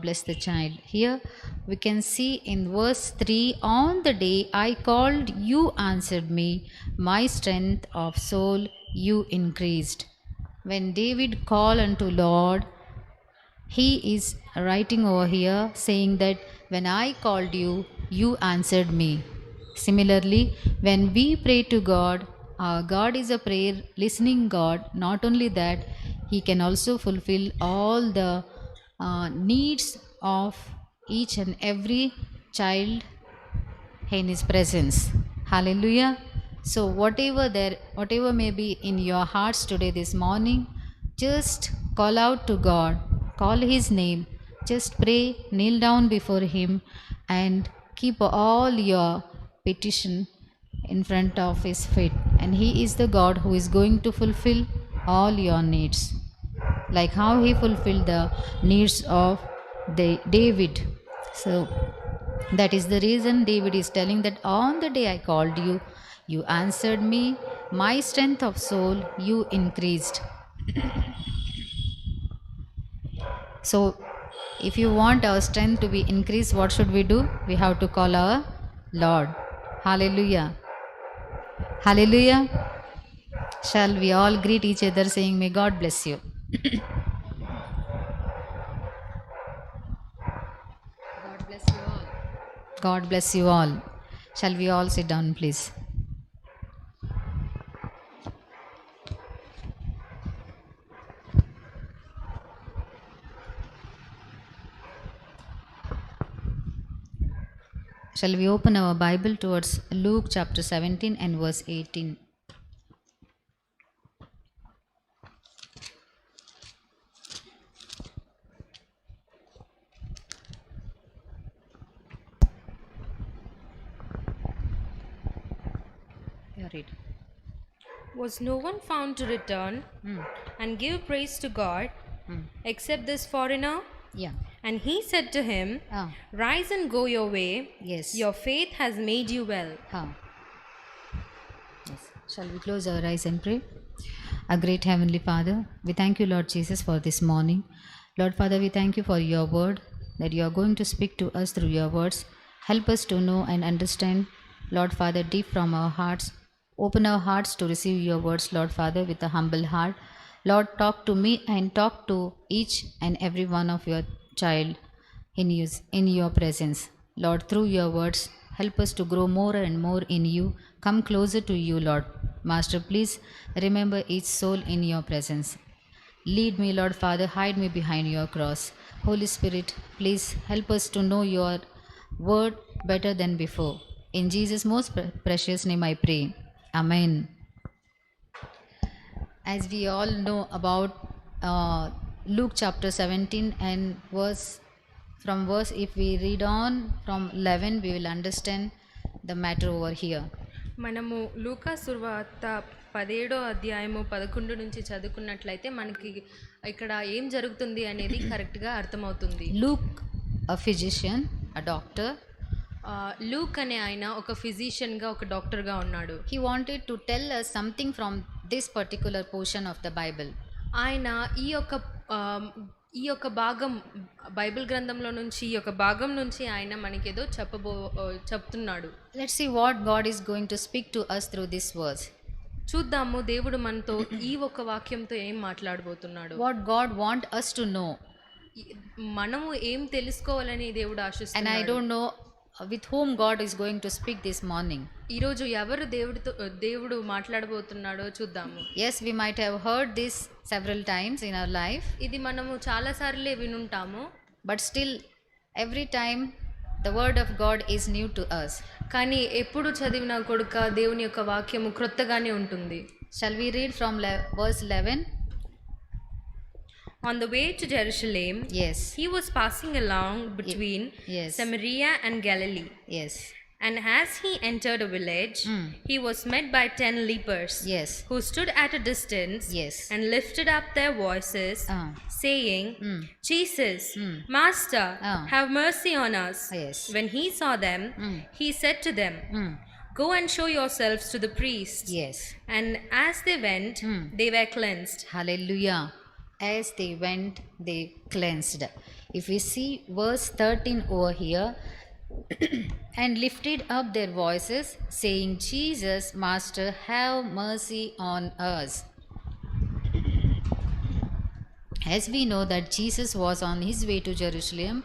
Bless the child. Here we can see in verse 3, on the day I called, you answered me. My strength of soul you increased. When David called unto Lord, he is writing over here saying that when I called you, you answered me. Similarly, when we pray to God, our God is a prayer listening God. Not only that, He can also fulfill all the needs of each and every child in His presence. Hallelujah. So whatever may be in your hearts today, this morning, just call out to God, call His name, just pray, kneel down before Him, and keep all your petition in front of His feet. And He is the God who is going to fulfill all your needs, like how He fulfilled the needs of David. So that is the reason David is telling that on the day I called you, you answered me. My strength of soul you increased. So, if you want our strength to be increased, what should we do? We have to call our Lord. Hallelujah. Hallelujah. Shall we all greet each other saying, may God bless you. God bless you all. God bless you all. Shall we all sit down, please? Shall we open our Bible towards Luke chapter 17 and verse 18? Yeah, read. Was no one found to return and give praise to God except this foreigner? Yeah. And he said to him, Rise and go your way. Yes. Your faith has made you well. Yes. Shall we close our eyes and pray? Our great Heavenly Father, we thank you, Lord Jesus, for this morning. Lord Father, we thank you for your word, that you are going to speak to us through your words. Help us to know and understand, Lord Father, deep from our hearts. Open our hearts to receive your words, Lord Father, with a humble heart. Lord, talk to me and talk to each and every one of your child in your presence. Lord, through your words, help us to grow more and more in you. Come closer to you, Lord. Master, please remember each soul in your presence. Lead me, Lord Father, hide me behind your cross. Holy Spirit, please help us to know your word better than before. In Jesus' most precious name I pray. Amen. As we all know about Luke chapter 17 and verse, if we read on from 11, we will understand the matter over here. మనము లూకా సువార్త 17వ అధ్యాయము 11 నుంచి చదువుకున్నట్లయితే మనకి ఇక్కడ ఏం జరుగుతుంది అనేది కరెక్ట్గా అర్థమవుతుంది. Luke, a physician, a doctor, Luke అనే ఆయన ఒక ఫిజిషియన్గా ఒక డాక్టర్గా ఉన్నాడు. he wanted to tell us something from this particular portion of the Bible. ఆయన ఈ యొక్క భాగం బైబిల్ గ్రంథంలో నుంచి ఈ యొక్క భాగం నుంచి ఆయన మనకేదో చెప్తున్నాడు. Let's see what God is going to speak to us through this verse. చూద్దాము దేవుడు మనతో ఈ ఒక వాక్యంతో ఏం మాట్లాడబోతున్నాడు. What God want us to know. మనము ఏం తెలుసుకోవాలని దేవుడు ఆశిస్తున్నాడు. And I don't know with whom God is going to speak this morning. ఈరోజు ఎవరు దేవుడు మాట్లాడబోతున్నాడో చూద్దాము. Yes, we might have heard this several times in our life. ఇది మనము చాలా సార్లే వినుంటాము. But still, every time the word of God is new to us. కానీ ఎప్పుడు చదివినా కూడా దేవుని యొక్క వాక్యము క్రొత్తగానే ఉంటుంది. Shall we read from verse 11? On the way to Jerusalem, yes, he was passing along between Samaria and Galilee. Yes. And as he entered a village, he was met by 10 lepers, yes, who stood at a distance, yes, and lifted up their voices, saying, Jesus, Master, have mercy on us. Yes. When he saw them, he said to them, Go and show yourselves to the priests. Yes. And as they went, they were cleansed. Hallelujah. As they went, they cleansed. If we see verse 13 over here, and lifted up their voices, saying, Jesus, Master, have mercy on us. As we know that Jesus was on his way to Jerusalem,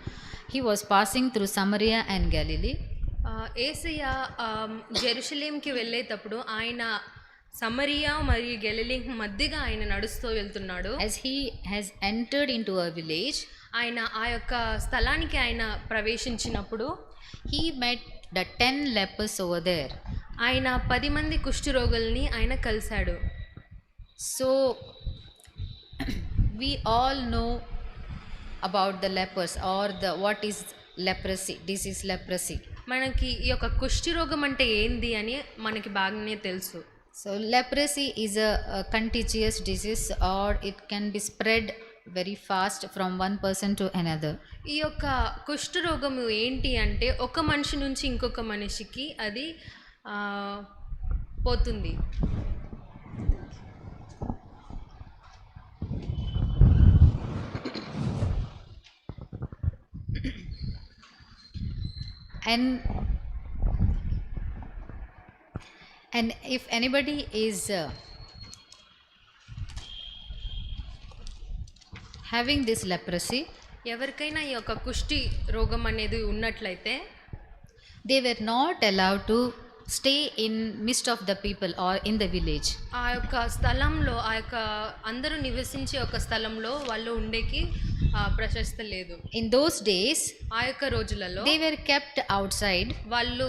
he was passing through Samaria and Galilee. యేసయ్య జెరూషలేంకి వెళ్ళేటప్పుడు ఆయన Samaria మరియు Galilee మధ్యగా ఆయన నడుస్తూ వెళ్తున్నాడు. As he has entered into a village, ఆయన ఆ యొక్క స్థలానికి ఆయన ప్రవేశించినప్పుడు he met the 10 lepers over there. ఆయన 10 మంది కుష్ఠరోగుల్ని ఆయన కలిశాడు. So we all know about the lepers or the what is leprosy. This is leprosy. మనకి ఈ యొక్క కుష్ఠరోగం అంటే ఏంది అని మనకి బాగానే తెలుసు. So leprosy is a contagious disease, or it can be spread very fast from one person to another. ఈ యొక్క కుష్ఠరోగము ఏంటి అంటే ఒక మనిషి నుంచి ఇంకొక మనిషికి అది పోతుంది. And if anybody is having this leprosy, ఎవరికైనా ఈ యొక్క కుష్టి రోగం అనేది ఉన్నట్లయితే they were not allowed to stay in midst of the people or in the village. ఆ యొక్క స్థలంలో ఆ యొక్క అందరూ నివసించే ఒక స్థలంలో వాళ్ళు ఉండేకి ప్రశస్త లేదు. In those days, ఆ యొక్క రోజులలో they were kept outside. వాళ్ళు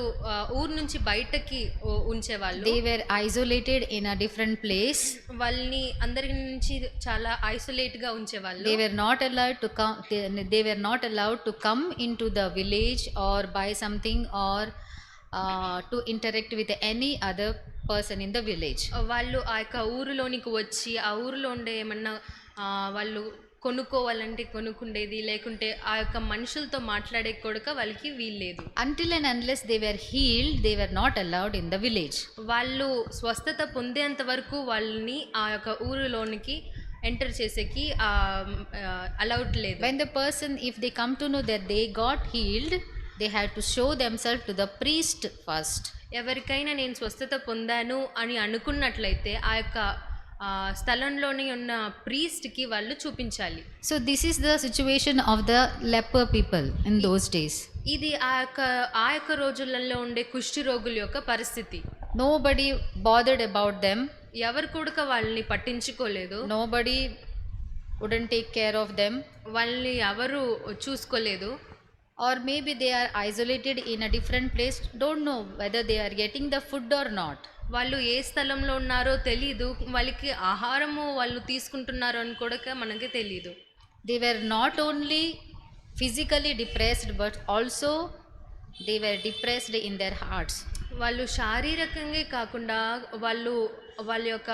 ఊరు నుంచి బయటకి ఉంచేవాళ్ళు. They were isolated in a different place. వాళ్ళని అందరి నుంచి చాలా ఐసోలేట్ గా ఉంచేవాళ్ళు. They were not allowed to come. They were not allowed to come into the village or buy something or to interact with any other person in the village. వాళ్ళు ఆ యొక్క ఊరిలోనికి వచ్చి ఆ ఊరిలో ఉండే ఏమన్నా వాళ్ళు కొనుక్కోవాలంటే కొనుక్కుండేది, లేకుంటే ఆ యొక్క మనుషులతో మాట్లాడే కొడుక వాళ్ళకి వీల్లేదు. Until and unless they were healed, they were not allowed in the village. వాళ్ళు స్వస్థత పొందేంత వరకు వాళ్ళని ఆ యొక్క ఊరిలోనికి ఎంటర్ చేసేకి అలౌడ్ లేదు. When the person, if they come to know that they got healed, they had to show themselves to the priest first. ఎవరికైనా నేను స్వస్థత పొందాను అని అనుకున్నట్లయితే ఆ యొక్క స్థలంలోని ఉన్న ప్రీస్ట్కి వాళ్ళు చూపించాలి. So this is the situation of the leper people in those days. ఇది ఆ యొక్క రోజులలో ఉండే కుష్టి రోగుల యొక్క పరిస్థితి. Nobody bothered about them. ఎవరు కూడా వాళ్ళని పట్టించుకోలేదు. Nobody wouldn't take care of them. వాళ్ళని ఎవరు చూసుకోలేదు. Or maybe they are isolated in a different place, don't know whether they are getting the food or not. వాళ్ళు ఏ స్థలంలో ఉన్నారో తెలీదు, వాళ్ళకి ఆహారము వాళ్ళు తీసుకుంటున్నారో అని కూడా మనకి తెలీదు. They were not only physically depressed but also they were depressed in their hearts. వాళ్ళు శారీరకంగా కాకుండా వాళ్ళ యొక్క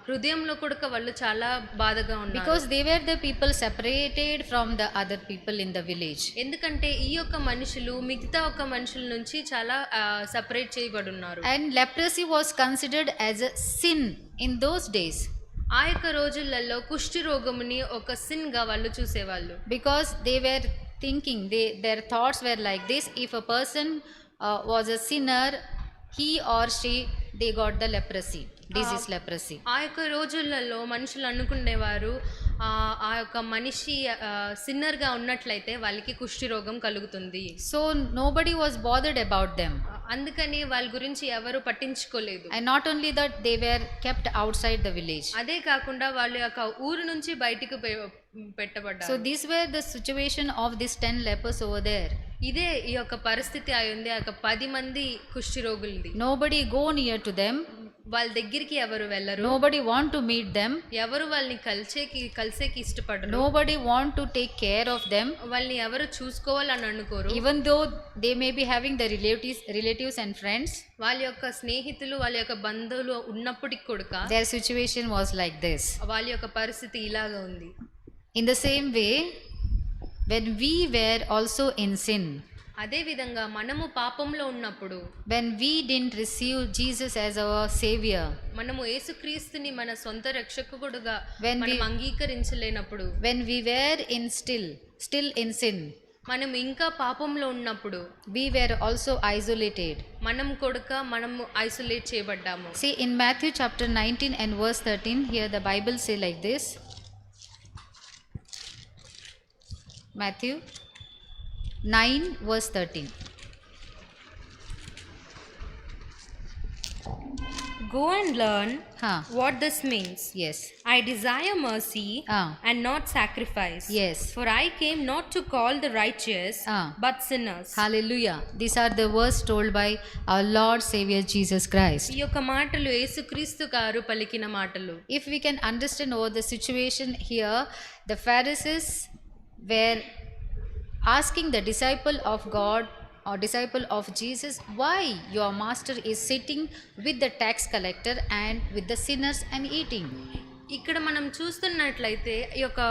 హృదయంలో కూడా వాళ్ళు చాలా బాధగా ఉన్నారు. Because they were the people separated from the other people in the village. ఎందుకంటే ఈ యొక్క మనుషులు మిగతా ఒక మనుషుల నుంచి చాలా సెపరేట్ చేయబడి ఉన్నారు. And leprosy was considered as a sin in those days. ఆ యొక్క రోజులలో కుష్టి రోగముని ఒక సిన్ గా వాళ్ళు చూసేవాళ్ళు. Because they were thinking, their thoughts were like this: if a person was a sinner, he or she, they got the leprosy. This is leprosy. ఆ యొక్క రోజులలో మనుషులు అనుకునేవారు ఆ యొక్క మనిషి సిన్నర్ గా ఉన్నట్లయితే వాళ్ళకి కుష్టి రోగం కలుగుతుంది. So nobody was bothered about them. అందుకని వాళ్ళ గురించి ఎవరు పట్టించుకోలేదు. And not only that, they were kept outside the village. అదే కాకుండా వాళ్ళ యొక్క ఊరు నుంచి బయటికి పెట్టబడ్డారు. So these were the situation of these 10 lepers over there. ఇదే ఈ యొక్క పరిస్థితి అయింది ఆ యొక్క 10 మంది కుష్టి రోగులది. Nobody go near to them. వాళ్ళ దగ్గరికి ఎవరు వెళ్ళరు. Nobody want to meet them. ఎవరు వాళ్ళని కలిసేకి ఇష్టపడరు. Nobody want to take care of them. వాళ్ళని ఎవరు చూసుకోవాలని అనుకోరు. Even though they may be having the relatives and friends, వాళ్ళ యొక్క స్నేహితులు వాళ్ళ యొక్క బంధువులు ఉన్నప్పటికీ కూడా their situation was like this. వాళ్ళ యొక్క పరిస్థితి ఇలాగా ఉంది. In the same way, when we were also in sin, అదే విధంగా మనము పాపంలో ఉన్నప్పుడు, when we didn't receive Jesus as our savior, మనము యేసుక్రీస్తుని మన సొంత రక్షకుడుగా When మనం we- అంగీకరించలేనప్పుడు, when we were still in sin, మనం ఇంకా పాపంలో ఉన్నప్పుడు we were also isolated. మనము isolate చేయబడ్డాము. See, in Matthew chapter 19 and verse 13, here the Bible say like this. Matthew 9 verse 13. Go and learn Huh. what this means. Yes. I desire mercy and not sacrifice. Yes. For I came not to call the righteous but sinners. Hallelujah. These are the words told by our Lord Savior Jesus Christ. ఈ యొక్క మాటలు యేసుక్రీస్తు గారు పలికిన మాటలు. If we can understand over the situation here, the Pharisees were asking the disciple of God or disciple of Jesus, why your master is sitting with the tax collector and with the sinners and eating. ఇక్కడ మనం చూస్తున్నట్లయితే ఈ యొక్క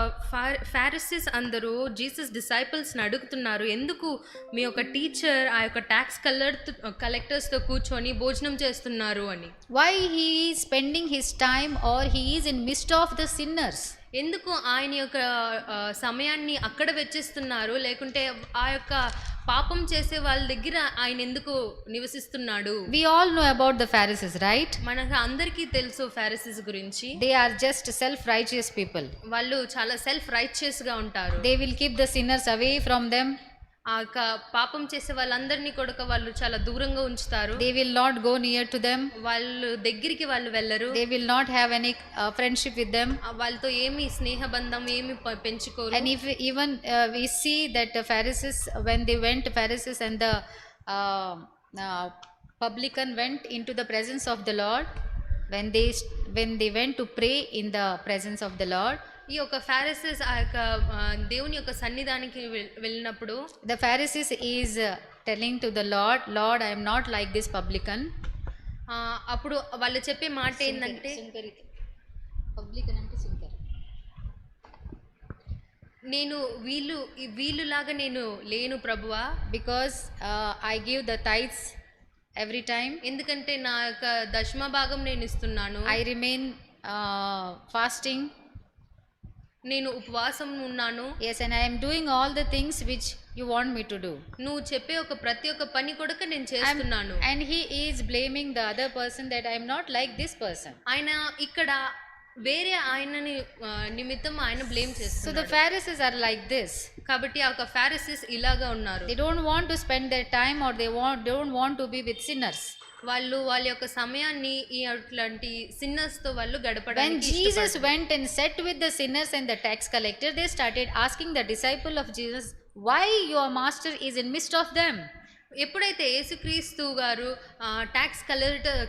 Pharisees అందరూ Jesus డిసైపుల్స్ని అడుగుతున్నారు, ఎందుకు మీ యొక్క teacher ఆ యొక్క ట్యాక్స్ కలెక్టర్స్తో కూర్చొని భోజనం చేస్తున్నారు అని. Why he is spending his time or he is in midst of the sinners. ఎందుకు ఆయన యొక్క సమయాన్ని అక్కడ వెచ్చిస్తున్నారు, లేకుంటే ఆ యొక్క పాపం చేసే వాళ్ళ దగ్గర ఆయన ఎందుకు నివసిస్తున్నాడు. We all know about the Pharisees, right? మనకు అందరికీ తెలుసు ఫారిసీస్ గురించి. They are just self-righteous people. వాళ్ళు చాలా సెల్ఫ్ రైచియస్ గా ఉంటారు. They will keep the sinners away from them. ఆ పాపం చేసే వాళ్ళందరినీ కూడా వాళ్ళు చాలా దూరంగా ఉంచుతారు. They will not go near to them. వాళ్ళు దగ్గరికి వాళ్ళు వెళ్ళరు. They will not have any friendship with them. వాళ్ళతో ఏమి స్నేహబంధం ఏమి పెంచుకోరు. And if even we see that the Pharisees, when they went, Pharisees and the publican went into the presence of the Lord, when they went to pray in the presence of the Lord, ఈ యొక్క Pharisees ఆ యొక్క దేవుని యొక్క సన్నిధానికి వెళ్ళినప్పుడు the Pharisees is telling to the Lord, I am not like this publican. అప్పుడు వాళ్ళు చెప్పే మాట ఏంటంటే, నేను వీళ్ళులాగా నేను లేను ప్రభువా, because I give the tithes every time. ఎందుకంటే నా యొక్క దశమ భాగం నేను ఇస్తున్నాను. I remain fasting. నేను ఉపవాసం ఉన్నాను. Yes, and I am doing all the things which you want me to do. నువ్వు చెప్పే ఒక ప్రతి ఒక్క పని కూడా నేను చేస్తున్నాను. And he is blaming the other person that I am not like this person. ఆయన ఇక్కడ వేరే ఆయనని నిమిత్తం ఆయన బ్లేమ్ చేస్తున్నారు. So the Pharisees are like this. కాబట్టి ఆ యొక్క ఫారిసీస్ ఇలాగా ఉన్నారు. They don't want to spend their time or don't want to be with sinners. వాళ్ళు వాళ్ళ యొక్క సమయాన్ని ఈ అట్లాంటి సిన్నర్స్ తో వాళ్ళు గడపడానికి When Jesus went and sat with the sinners and the tax collector, they started asking the disciple of Jesus, why your master is in midst of them. ఎప్పుడైతే యేసుక్రీస్తు గారు ట్యాక్స్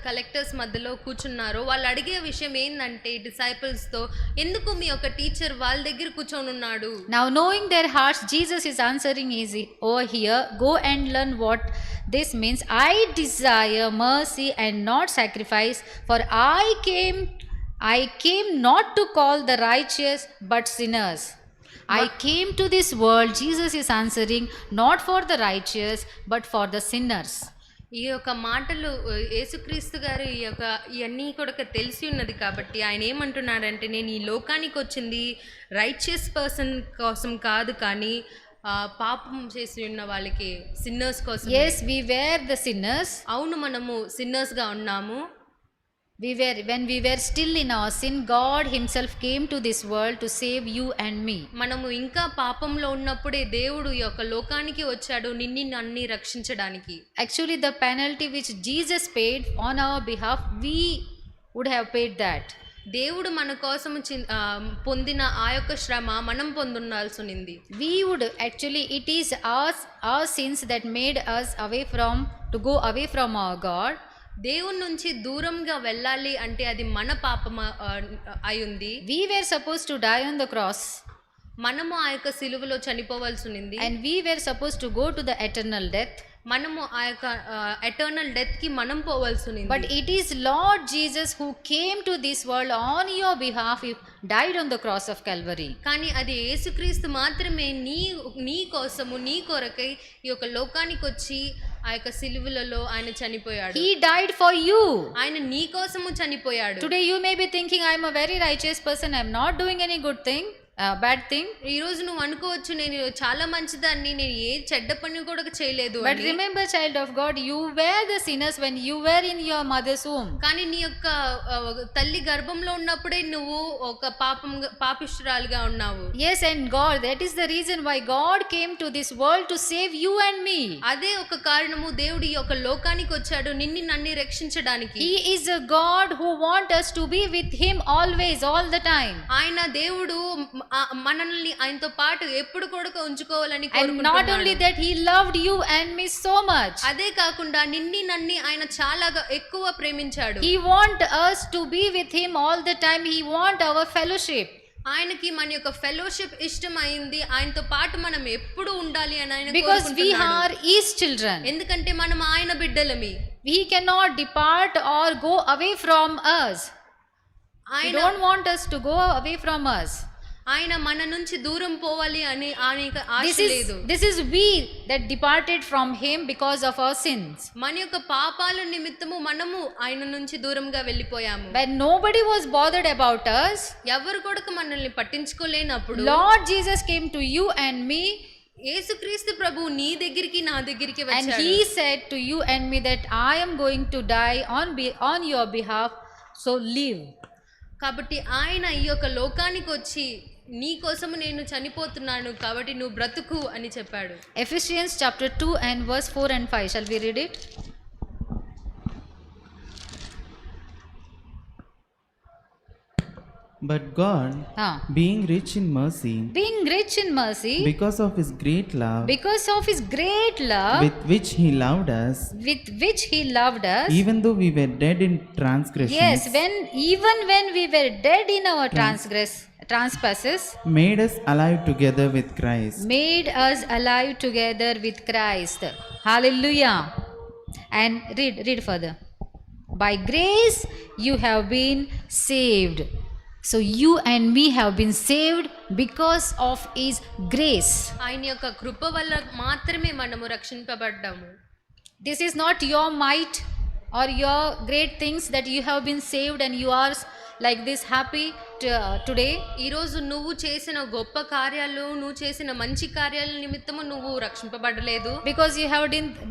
కలెక్టర్స్ మధ్యలో కూర్చున్నారో వాళ్ళు అడిగే విషయం ఏంటంటే డిసైపుల్స్తో, ఎందుకు మీ యొక్క టీచర్ వాళ్ళ దగ్గర కూర్చొని ఉన్నాడు. Now knowing their hearts, Jesus is answering easy over here, go and learn what this means. I desire mercy and not sacrifice, for I came not to call the righteous but sinners. I came to this world, Jesus is answering, not for the righteous but for the sinners. ఈ యొక్క మాటలు యేసుక్రీస్తు గారు ఇవన్నీ కూడా తెలిసి ఉన్నది కాబట్టి ఆయన ఏమంటున్నాడంటే, నేను ఈ లోకానికి వచ్చింది రైచియస్ పర్సన్ కోసం కాదు, కానీ పాపం చేసి ఉన్న వాళ్ళకి, సిన్నర్స్ కోసం. Yes, we were the sinners. అవును, మనము సిన్నర్స్ గా ఉన్నాము. When we were still in our sin, God himself came to this world to save you and me. మనము ఇంకా పాపంలో ఉన్నప్పుడే దేవుడు ఈ యొక్క లోకానికి వచ్చాడు నన్ను రక్షించడానికి. Actually the penalty which Jesus paid on our behalf, we would have paid that. దేవుడు మన కోసం పొందిన ఆ యొక్క శ్రమ మనం పొందుండాల్సి ఉంది. We would actually, it is our sins that made us to go away from our God. దేవుని నుంచి దూరంగా వెళ్ళాలి అంటే అది మన పాపం అయ్యింది. We were supposed to die on the cross. మనము ఆ యొక్క సిలువలో చనిపోవాల్సి ఉంది. And we were supposed to go to the eternal death. మనము ఆ యొక్క ఎటర్నల్ డెత్ కి మనం పోవాల్సి ఉంది. But it is Lord Jesus who came to this world on your behalf. He died on the cross of Calvary. కానీ అది యేసుక్రీస్తు మాత్రమే నీ కోసము నీ కొరకై ఈ యొక్క లోకానికి వచ్చి ఆ యొక్క సిలువలలో ఆయన చనిపోయాడు. He died for you. ఆయన నీ కోసము చనిపోయాడు. Today you may be thinking, I am a very righteous person, I am not doing any good thing, bad thing. ఈ రోజు నువ్వు అనుకోవచ్చు, నేను చాలా మంచిదాన్ని, నేను ఏ చెడ్డ పని కూడా చేయలేదు. But remember, child of God, you were the sinners when you were in your mother's womb. కానీ నీ యొక్క తల్లి గర్భంలో ఉన్నప్పుడే నువ్వు ఒక పాపిష్ఠురాలుగా ఉన్నావు. Yes, and God, that is the reason why God came to this world to save you and me. అదే ఒక కారణము, దేవుడు ఈ యొక్క లోకానికి వచ్చాడు నిన్ను నన్ను రక్షించడానికి. He is a God who wants us to be with him always, all the time. ఆయన దేవుడు మనల్ని ఆయనతో పాటు ఎప్పుడు కూడా ఉంచుకోవాలని And not only that, he loved you and me so much. అదే కాకుండా నన్ను ఆయన చాలా ఎక్కువ ప్రేమించాడు. He want us to be with him all the time. He want our fellowship. ఆయనకి మన యొక్క ఫెలోషిప్ ఇష్టమైంది, ఆయనతో పాటు మనం ఎప్పుడు ఉండాలి అని ఆయన Because we are his children. ఎందుకంటే మనం ఆయన బిడ్డలమి. He cannot depart or go away from us. He don't want us to go away from us. ఆయన మన నుంచి దూరం పోవాలి అని ఆయనకి ఆశ లేదు. This is we that departed from him because of our sins. మన యొక్క పాపాల నిమిత్తము మనము ఆయన నుంచి దూరంగా వెళ్ళిపోయాము. When nobody was bothered about us, ఎవరు కూడా మనల్ని పట్టించుకోలేనప్పుడు Lord Jesus came to you and me. యేసుక్రీస్తు ప్రభువు నీ దగ్గరికి నా దగ్గరికి And వచ్చాడు. he said to you and me that I am going to die on your behalf, so live. కాబట్టి ఆయన ఈ యొక్క లోకానికి వచ్చి నీ కోసము నేను చనిపోతున్నాను కాబట్టి నువ్వు బ్రతుకు అని చెప్పాడు. Ephesians chapter 2 and verse 4 and 5. Shall we read it? But God, being rich in mercy, because of his great love, with which he loved us, even though we were dead in transgressions, yes, even when we were dead in our trespasses, made us alive together with Christ. Hallelujah. And read further. By grace you have been saved. So you and me have been saved because of his grace. ఆయన యొక్క కృప వల్ల మాత్రమే మనము రక్షింపబడ్డాము. This is not your might or your great things that you have been saved and you are like this happy today. ఈ రోజు నువ్వు చేసిన గొప్ప కార్యాలు, నువ్వు చేసిన మంచి కార్యాల నిమిత్తము నువ్వు రక్షింపబడలేదు. Because you have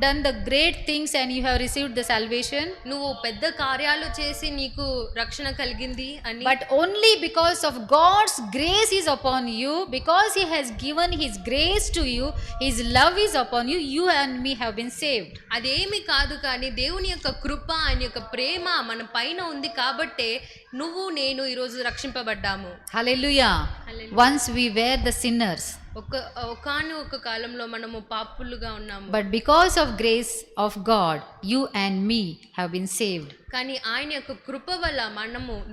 done the great things and you have received the salvation. నువ్వు పెద్ద కార్యాలు చేసి నీకు రక్షణ కలిగింది అని. But only because of God's grace is upon you, because he has given his grace to you, his love is upon you, you and me have been saved. అదేమి కాదు, కానీ దేవుని యొక్క కృప, ఆయన యొక్క ప్రేమ మన పైన ఉంది కాబట్టే నువ్వు నేను ఈ రోజు రక్షింపబడ్డాము. Hallelujah. Once we were the sinners. ఒకానొక కాలంలో మనము పాపులుగా ఉన్నాము. But because of grace of God, you and me have been saved. కానీ ఆయన యొక్క కృప వల్ల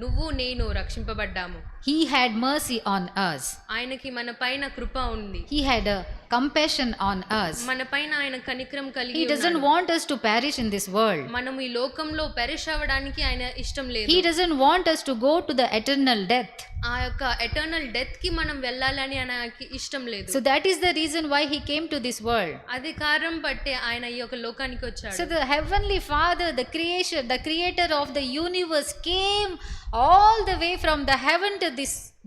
నువ్వు నేను రక్షింపబడ్డాము. He had mercy on us. ఆయనకి మన పైన కృప ఉంది. He had a compassion on us. మన పైన ఆయన కనికరం కలిగి He doesn't want us to perish in this world. మనము ఈ లోకంలో పెరిష్ అవ్వడానికి ఆయన ఇష్టం లేదు. He doesn't want us to go to the eternal death. ఆ యొక్క ఎటర్నల్ డెత్ కి మనం వెళ్ళాలని ఆయనకి ఇష్టం లేదు. So that is the reason why he came to this world. అదే కారణం బట్టే ఆయన ఈ యొక్క లోకానికి వచ్చాడు. So the heavenly Father, the creator of the universe, came all the way from the heaven to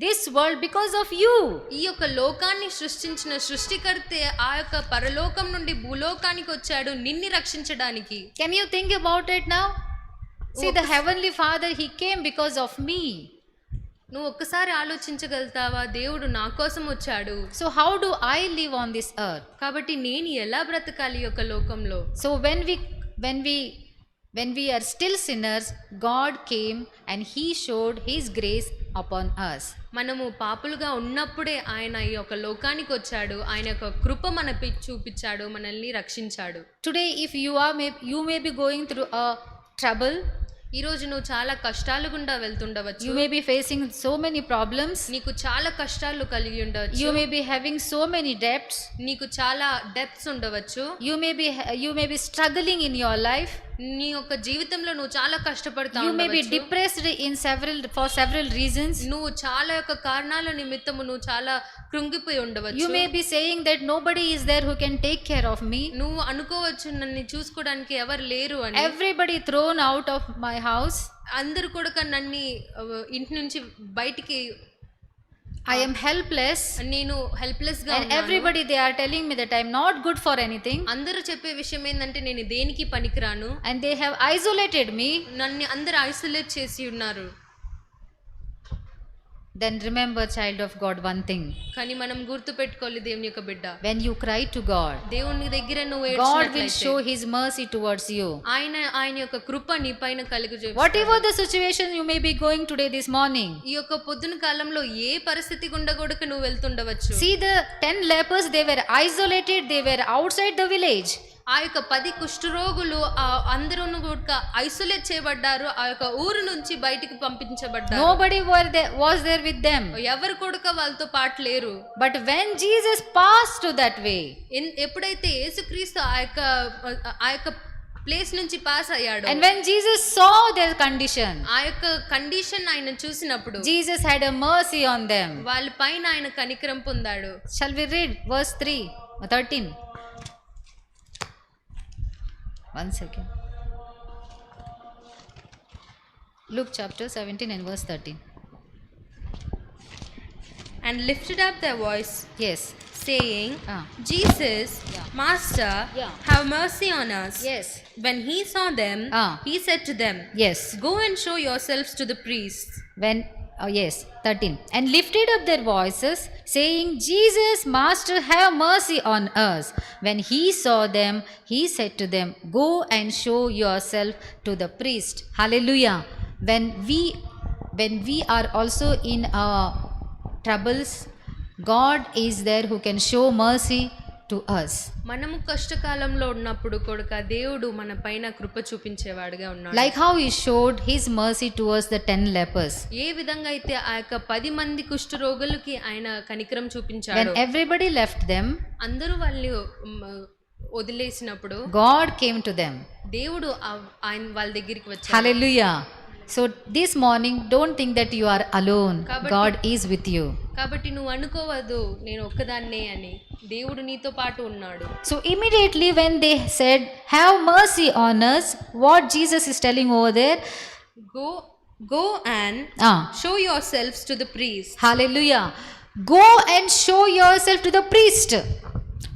this world because of you. ఈ యొక్క లోకాన్ని సృష్టించిన సృష్టికర్తే ఆ యొక్క పరలోకం నుండి భూలోకానికి వచ్చాడు నిన్ను రక్షించడానికి. Can you think about it now? See, the heavenly Father, he came because of me. నువ్వు ఒక్కసారి ఆలోచించగలుగుతావా? దేవుడు నా కోసం వచ్చాడు. So how do I live on this earth? కాబట్టి నేను ఎలా బ్రతకాలి ఈ యొక్క లోకంలో? So when we are still sinners, God came and he showed his grace upon us. మనము పాపులుగా ఉన్నప్పుడే ఆయన ఈ యొక్క లోకానికి వచ్చాడు. ఆయన యొక్క కృప చూపించాడు, మనల్ని రక్షించాడు. Today if you may be going through a trouble, ఈ రోజు నువ్వు చాలా కష్టాలు గుండా వెళ్తుండవచ్చు. You may be facing so many problems. నీకు చాలా కష్టాలు కలిగి ఉండవచ్చు. You may be having so many debts. నీకు చాలా డెప్త్స్ ఉండవచ్చు. You may be struggling in your life. నీ యొక్క జీవితంలో నువ్వు చాలా కష్టపడతా You may be ఉండవచ్చు. depressed for several reasons. నువ్వు చాలా యొక్క కారణాల నిమిత్తము నువ్వు చాలా కృంగిపోయి ఉండవచ్చు. You may be saying that nobody is there who can take care of me. నువ్వు అనుకోవచ్చు నన్ను చూసుకోవడానికి ఎవరు లేరు అని. Everybody thrown out of my house. అందరూ కూడా నన్ను ఇంటి నుంచి బయటికి I am helpless. నేను హెల్ప్లెస్ గా And ఉన్నాను. everybody they are telling me that I am not good for anything. అందరూ చెప్పే విషయం ఏంటంటే నేను దేనికి పనికిరాను. And they have isolated me. నన్ను అందరూ ఐసోలేట్ చేసి ఉన్నారు. Then remember, child of God, one thing. కానీ మనం గుర్తు పెట్టుకోవాలి దేవుని యొక్క బిడ్డ, When you cry to God, దేవుని దగ్గర నువ్వు God will ఏడ్చినట్లయితే show His mercy towards you. ఆయన యొక్క కృప నీ పైన కలుగు Whatever the situation you may be going today this morning. ఈ యొక్క పొద్దున కాలంలో ఏ పరిస్థితి గుండా కూడా నువ్వు వెళ్తుండవచ్చు. See the 10 lepers, they were isolated, they were outside the village. ఆ యొక్క 10 కుష్ఠరోగులు అందరూ కూడా ఐసోలేట్ చేయబడ్డారు. ఆ యొక్క ఊరు నుంచి బయటికి పంపించబడ్డారు. Nobody was there with them. ఎవరు కూడా వాళ్ళతో పాటు లేరు. But when Jesus passed to that way, ఎప్పుడైతే యేసుక్రీస్తు ఆ యొక్క ప్లేస్ నుంచి పాస్ అయ్యాడు, and when Jesus saw their condition, ఆ యొక్క కండిషన్ ఆయన చూసినప్పుడు Jesus had a mercy on them. వాళ్ళ పైన ఆయన కనికరం పొందాడు. Shall we read verse 13? One second. Luke chapter 17 and verse 13. And lifted up their voice, Yes. saying, Ah. Jesus, Yeah. Master, Yeah. have mercy on us. Yes. When he saw them, Ah. he said to them, Yes. Go and show yourselves to the priests. Yes, 13. And lifted up their voices, saying, Jesus, Master, have mercy on us. When he saw them, he said to them, Go and show yourself to the priest. Hallelujah. When we are also in our troubles, God is there who can show mercy to us. మనము కష్టకాలంలో ఉన్నప్పుడు కూడా దేవుడు మన పైన కృప చూపించేవాడుగా ఉన్నాడు. Like how he showed his mercy towards the 10 lepers. ఏ విధంగా అయితే ఆ యొక్క 10 మంది కుష్ఠరోగులకి ఆయన కనికరం చూపించాడు. When everybody left them, అందరూ వాళ్ళు వదిలేసినప్పుడు God came to them. దేవుడు ఆయన వాళ్ళ దగ్గరికి వచ్చాడు. Hallelujah. So this morning, don't think that you are alone. God is with you. కాబట్టి నువ్వు అనుకోవద్దు నేను ఒక్కదాన్నే అని. దేవుడు నీతో పాటు ఉన్నాడు. So immediately when they said, have mercy on us, what Jesus is telling over there? Go and show yourselves to the priest. Hallelujah. Go and show yourself to the priest.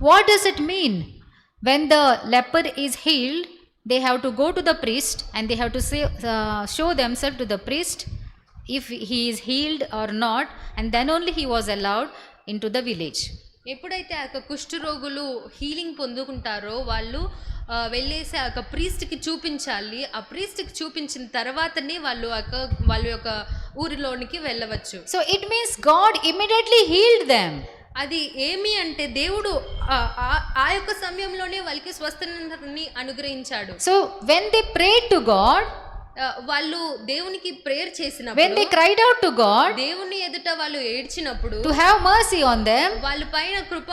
What does it mean? When the leper is healed, they have to go to the priest and they have to show themselves to the priest if he is healed or not, and then only he was allowed into the village. ఎప్పుడైతే ఆ యొక్క కుష్ఠరోగులు healing పొందుకుంటారో వాళ్ళు వెళ్ళేసి ఆ యొక్క ప్రీస్ట్కి చూపించాలి. ఆ ప్రీస్ట్కి చూపించిన తర్వాతనే వాళ్ళ యొక్క ఊరిలోనికి వెళ్ళవచ్చు. So it means God immediately healed them. అది ఏమి అంటే దేవుడు ఆ యొక్క సమయంలోనే వాళ్ళకి స్వస్థతని అనుగ్రహించాడు. So when they prayed to God, వాళ్ళు దేవునికి ప్రేయర్ చేసినప్పుడు, when they cried out to God, దేవుని ఎదుట వాళ్ళు ఏడ్చినప్పుడు, to have mercy on them, వాళ్ళ పైన కృప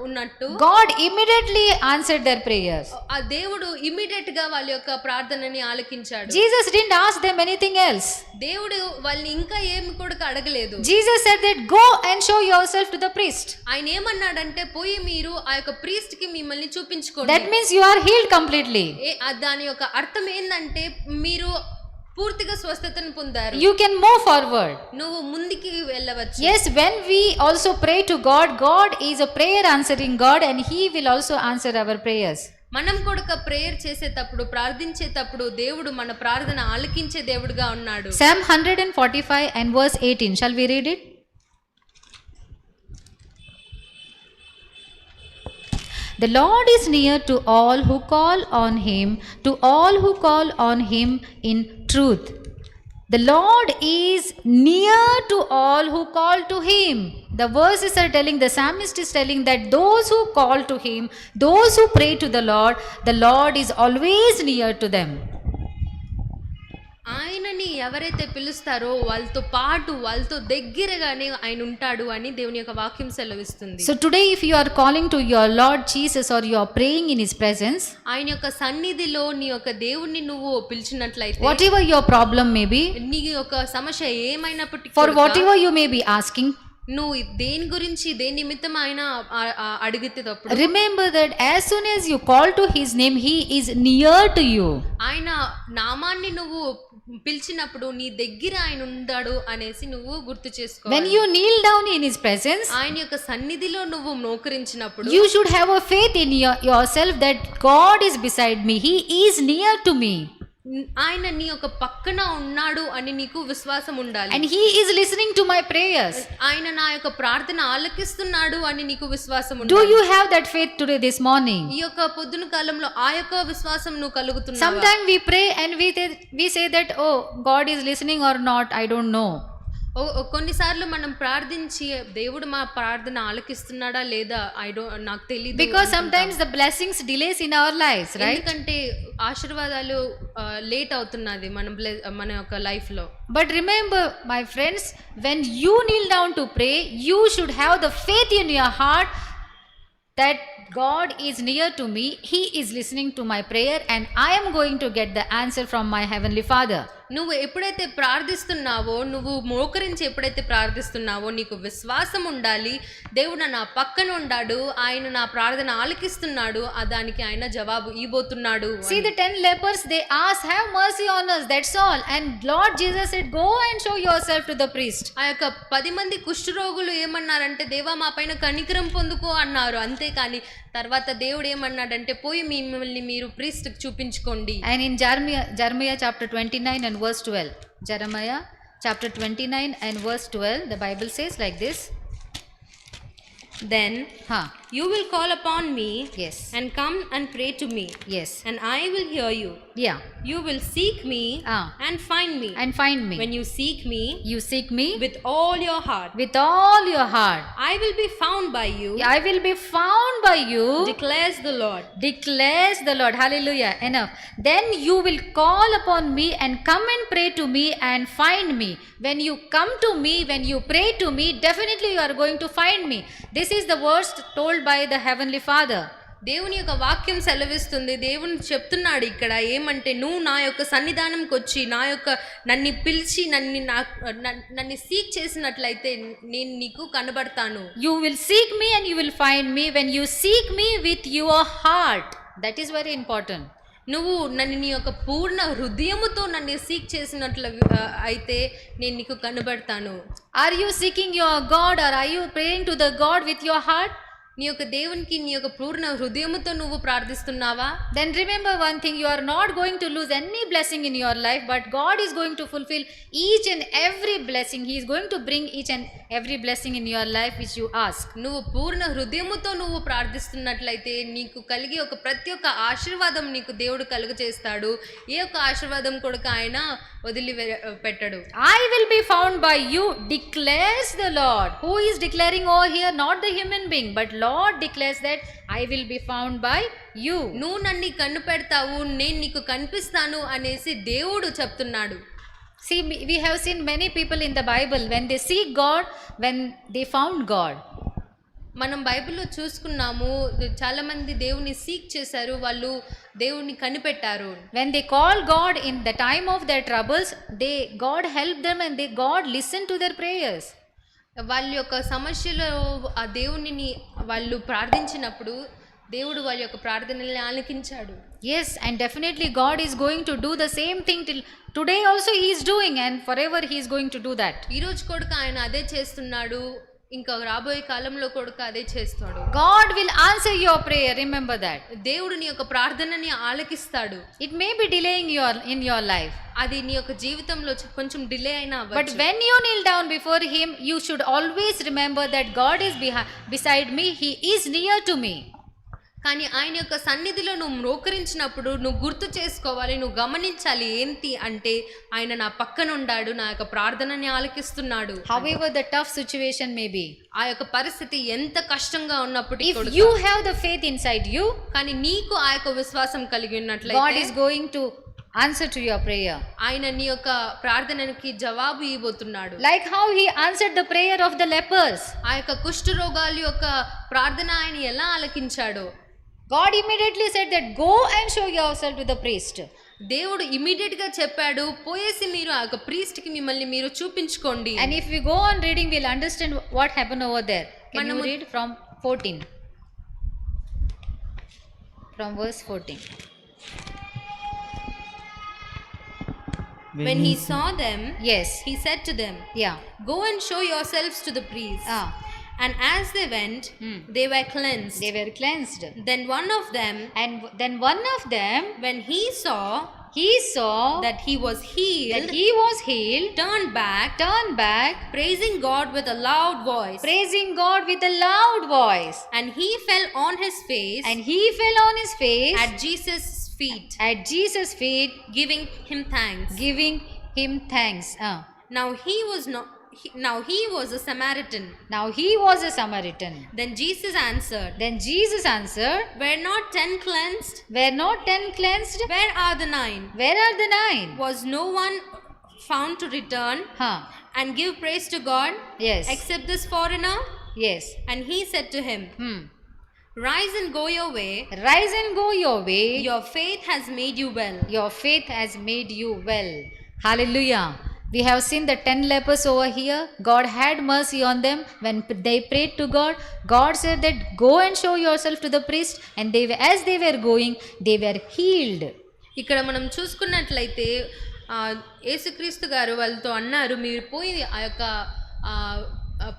ఉన్నట్టు God immediately answered their prayers. ఆ దేవుడు ఇమిడియట్ గా వాళ్ళ యొక్క ప్రార్థనని ఆలకించాడు. Jesus didn't ask them anything else. దేవుడు వాళ్ళని ఇంకా ఏమి కూడా అడగలేదు. Jesus said that go and show yourself to the priest. ఆయన ఏమన్నాడంటే పోయి మీరు ఆ యొక్క ప్రీస్ట్ కి మిమ్మల్ని చూపించుకోండి. That means you are healed completely. దాని యొక్క అర్థం ఏంటంటే మీరు పూర్తిగా స్వస్థతను పొందారు. You can move forward. నువ్వు ముందుకి వెళ్ళవచ్చు. Yes, when we also pray to God, God is a prayer answering God and he will also answer our prayers. మనం కూడా ప్రేయర్ చేసేటప్పుడు ప్రార్థించేటప్పుడు దేవుడు మన ప్రార్థన ఆలకించే దేవుడుగా ఉన్నాడు. Psalm 145 and verse 18. Shall we read it? The Lord is near to all who call on him, to all who call on him in truth. The Lord is near to all who call to him. The verses are telling, the psalmist is telling that those who call to him, those who pray to the Lord is always near to them. ఆయనని ఎవరైతే పిలుస్తారో వాళ్ళతో పాటు వాళ్ళతో దగ్గరగానే ఆయన ఉంటాడు అని దేవుని యొక్క వాక్యం సెలవిస్తుంది. So today if you are calling to your Lord Jesus or you are praying in his presence, ఆయన యొక్క సన్నిధిలో నీ యొక్క దేవుణ్ణి నువ్వు పిలిచినట్లయితే, whatever your problem may be, నీ యొక్క సమస్య ఏమైనప్పటికీ for కూడా, whatever you may be asking, నువ్వు దేని గురించి దేని నిమిత్తం ఆయన అడిగితేటప్పుడు, remember that as soon as you call to his name, he is near to you. ఆయన నామాన్ని నువ్వు పిలిచినప్పుడు నీ దగ్గర ఆయన ఉన్నాడు అనేసి నువ్వు గుర్తు చేసుకో. When you kneel down in his presence, ఆయన యొక్క సన్నిధిలో నువ్వు మోకరించినప్పుడు, you should have a faith in yourself that God is beside me, he is near to me, ఆయన నీ యొక్క పక్కన ఉన్నాడు అని నీకు విశ్వాసం ఉండాలి. and he is listening to my prayers. ఆయన నా యొక్క ప్రార్థన ఆలకిస్తున్నాడు అని నీకు విశ్వాసం Do ఉండాలి. you have that faith today, this morning? ఈ యొక్క పొద్దున కాలంలో ఆ యొక్క విశ్వాసం నువ్వు కలుగుతున్నావా? Sometimes we pray and we say that, oh, God is listening or not, I don't know. కొన్నిసార్లు మనం ప్రార్థించి దేవుడు మా ప్రార్థన ఆలకిస్తున్నాడా లేదా నాకు తెలియదు. Because sometimes the blessings delays in our lives, right? ఎందుకంటే ఆశీర్వాదాలు లేట్ అవుతున్నది మన యొక్క లైఫ్ లో. But remember, my friends, when you kneel down to pray, you should have the faith in your heart that God is near to me, he is listening to my prayer, and I am going to get the answer from my heavenly Father. నువ్వు ఎప్పుడైతే ప్రార్థిస్తున్నావో, నువ్వు మోకరించి ఎప్పుడైతే ప్రార్థిస్తున్నావో, నీకు విశ్వాసం ఉండాలి. దేవుడు నా పక్కన ఉన్నాడు, ఆయన నా ప్రార్థన ఆలకిస్తున్నాడు, దానికి ఆయన జవాబు ఇవ్వబోతున్నాడు. See the 10 lepers, they asked, have mercy on us, that's all. And Lord Jesus said, go and show yourself to the priest. ఆ యొక్క 10 మంది కుష్ఠరోగులు ఏమన్నారంటే, దేవా మా పైన కనికరం పొందుకో అన్నారు. అంతేకాని తర్వాత దేవుడు ఏమన్నాడంటే, పోయి మిమ్మల్ని మీరు priest చూపించుకోండి. And in Jeremiah chapter 29 and verse 12, Jeremiah chapter 29 and verse 12, the Bible says like this. Then you will call upon me, yes, and come and pray to me, yes, and I will hear you. Yeah, you will seek me and find me. And find me when you seek me, you seek me with all your heart. With all your heart I will be found by you. I will be found by you, declares the Lord. Declares the Lord. Hallelujah. Enough. Then you will call upon me and come and pray to me and find me. When you come to me, when you pray to me, definitely you are going to find me. This is the words told by the heavenly Father. దేవుని యొక్క వాక్యం సెలవిస్తుంది. దేవుని చెప్తున్నాడు ఇక్కడ ఏమంటే, నువ్వు నా యొక్క సన్నిధానంకి వచ్చి నన్ను పిలిచి నన్ను సీక్ చేసినట్లయితే నేను నీకు కనబడతాను. You will seek me and you will find me when you seek me with your heart. That is very important. నువ్వు నన్ను నీ యొక్క పూర్ణ హృదయముతో నన్ను సీక్ చేసినట్లు అయితే నేను నీకు కనబడతాను. Are you seeking your God or are you praying to the God with your heart? నీ యొక్క దేవునికి నీ యొక్క పూర్ణ హృదయముతో నువ్వు ప్రార్థిస్తున్నావా? Then remember one thing, you are not going to lose any blessing in your life, but God is going to fulfill each and every blessing. He is going to bring each and every blessing in your life which you ask. నువ్వు పూర్ణ హృదయముతో నువ్వు ప్రార్థిస్తున్నట్లయితే నీకు కలిగే ప్రతి ఒక్క ఆశీర్వాదం నీకు దేవుడు కలుగజేస్తాడు. ఏ ఒక్క ఆశీర్వాదం కూడా ఆయన వదిలి పెట్టడు. I will be found by you, declares the Lord. Who is declaring over here? Not the human being, but Lord declares that I will be found by you. నువ్వు నన్ను కనిపెడతావు, నేను నీకు కనిపిస్తాను అనేసి దేవుడు చెప్తున్నాడు. See, we have seen many people in the Bible, when they seek God, when they found God. మనం బైబిల్లో చూసుకున్నాము, చాలా మంది దేవుని సీక్ చేశారు, వాళ్ళు దేవుని కనిపెట్టారు. When they call God in the time of their troubles, God helped them and God listened to their prayers. వాళ్ళ యొక్క సమస్యలో ఆ దేవునిని వాళ్ళు ప్రార్థించినప్పుడు దేవుడు వాళ్ళ యొక్క ప్రార్థనల్ని ఆలకించాడు. Yes, and definitely God is going to do the same thing till today also he is doing, and forever he is going to do that. ఈ రోజు కూడా ఆయన అదే చేస్తున్నాడు, ఇంకా రాబోయే కాలంలో కూడా అదే చేస్తాడు. God will answer your prayer, remember that. దేవుడు నీ యొక్క ప్రార్థనని ఆలకిస్తాడు. It may be delaying in your life, అది నీ యొక్క జీవితంలో కొంచెం డిలే అయినా అవ్వచ్చు. But when you kneel down before him, you should always remember that God is beside me, he is near to me. కానీ ఆయన యొక్క సన్నిధిలో నువ్వు మోకరించినప్పుడు నువ్వు గుర్తు చేసుకోవాలి, నువ్వు గమనించాలి ఏంటి అంటే, ఆయన నా పక్కన ఉన్నాడు, నా యొక్క ప్రార్థనని ఆలకిస్తున్నాడు. However the tough situation may be, ఆ యొక్క పరిస్థితి ఎంత కష్టంగా ఉన్నప్పటికీ if you have the faith inside you, కానీ నీకు ఆ యొక్క విశ్వాసం కలిగి ఉన్నట్లయితే God is going to answer to your prayer. ఆయన నీ యొక్క ప్రార్థనకి జవాబు ఇవ్వబోతున్నాడు. Like how he answered the prayer of the lepers. ఆ యొక్క కుష్ఠరోగాల యొక్క ప్రార్థన ఆయన ఎలా ఆలకించాడో God immediately said that go and show yourself to the priest. దేవుడు ఇమీడియట్ గా చెప్పాడు, పోయేసి మీరు ఆ యొక్క ప్రీస్ట్ కి మిమ్మల్ని మీరు చూపించుకోండి. And if we go on reading, we'll understand what happened over there. Can you read from 14? From verse 14. When he saw them, Yes. he said to them, Yeah. go and show yourselves to the priest. Ah. And as they went, they were cleansed. They were cleansed. Then one of them, And then one of them, when he saw that he was healed, he was healed, turned back, praising God with a loud voice. And he fell on his face at Jesus' feet, giving him thanks. Now he was a Samaritan. Then Jesus answered, were not 10 cleansed? Where are the 9? Was no one found to return and give praise to God Yes. except this foreigner? Yes. And he said to him, rise and go your way. Your faith has made you well. Hallelujah. We have seen the 10 lepers over here. God had mercy on them. When they prayed to God, God said that go and show yourself to the priest. And as they were going, they were healed. ఇక్కడ మనం చూసుకున్నట్లయితే యేసుక్రీస్తు గారు వాళ్ళతో అన్నారు, మీరు పోయి ఆ యొక్క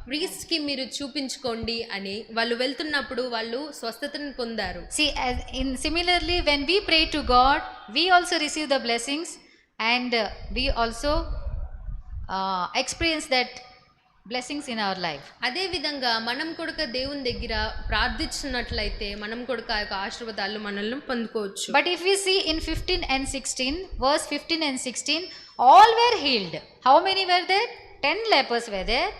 ప్రీస్ట్కి మీరు చూపించుకోండి అని. వాళ్ళు వెళ్తున్నప్పుడు వాళ్ళు స్వస్థతను పొందారు. See, similarly, when we pray to God, we also receive the blessings, and we also experience that blessings in our life. అదే విధంగా మనం కూడా దేవుని దగ్గర ప్రార్థించినట్లయితే మనం కూడా ఆ యొక్క ఆశీర్వాదాలు మనల్ని పొందుకోవచ్చు. But if we see in 15 and 16, verse 15 and 16, all were healed. How many were there? 10 lepers were there.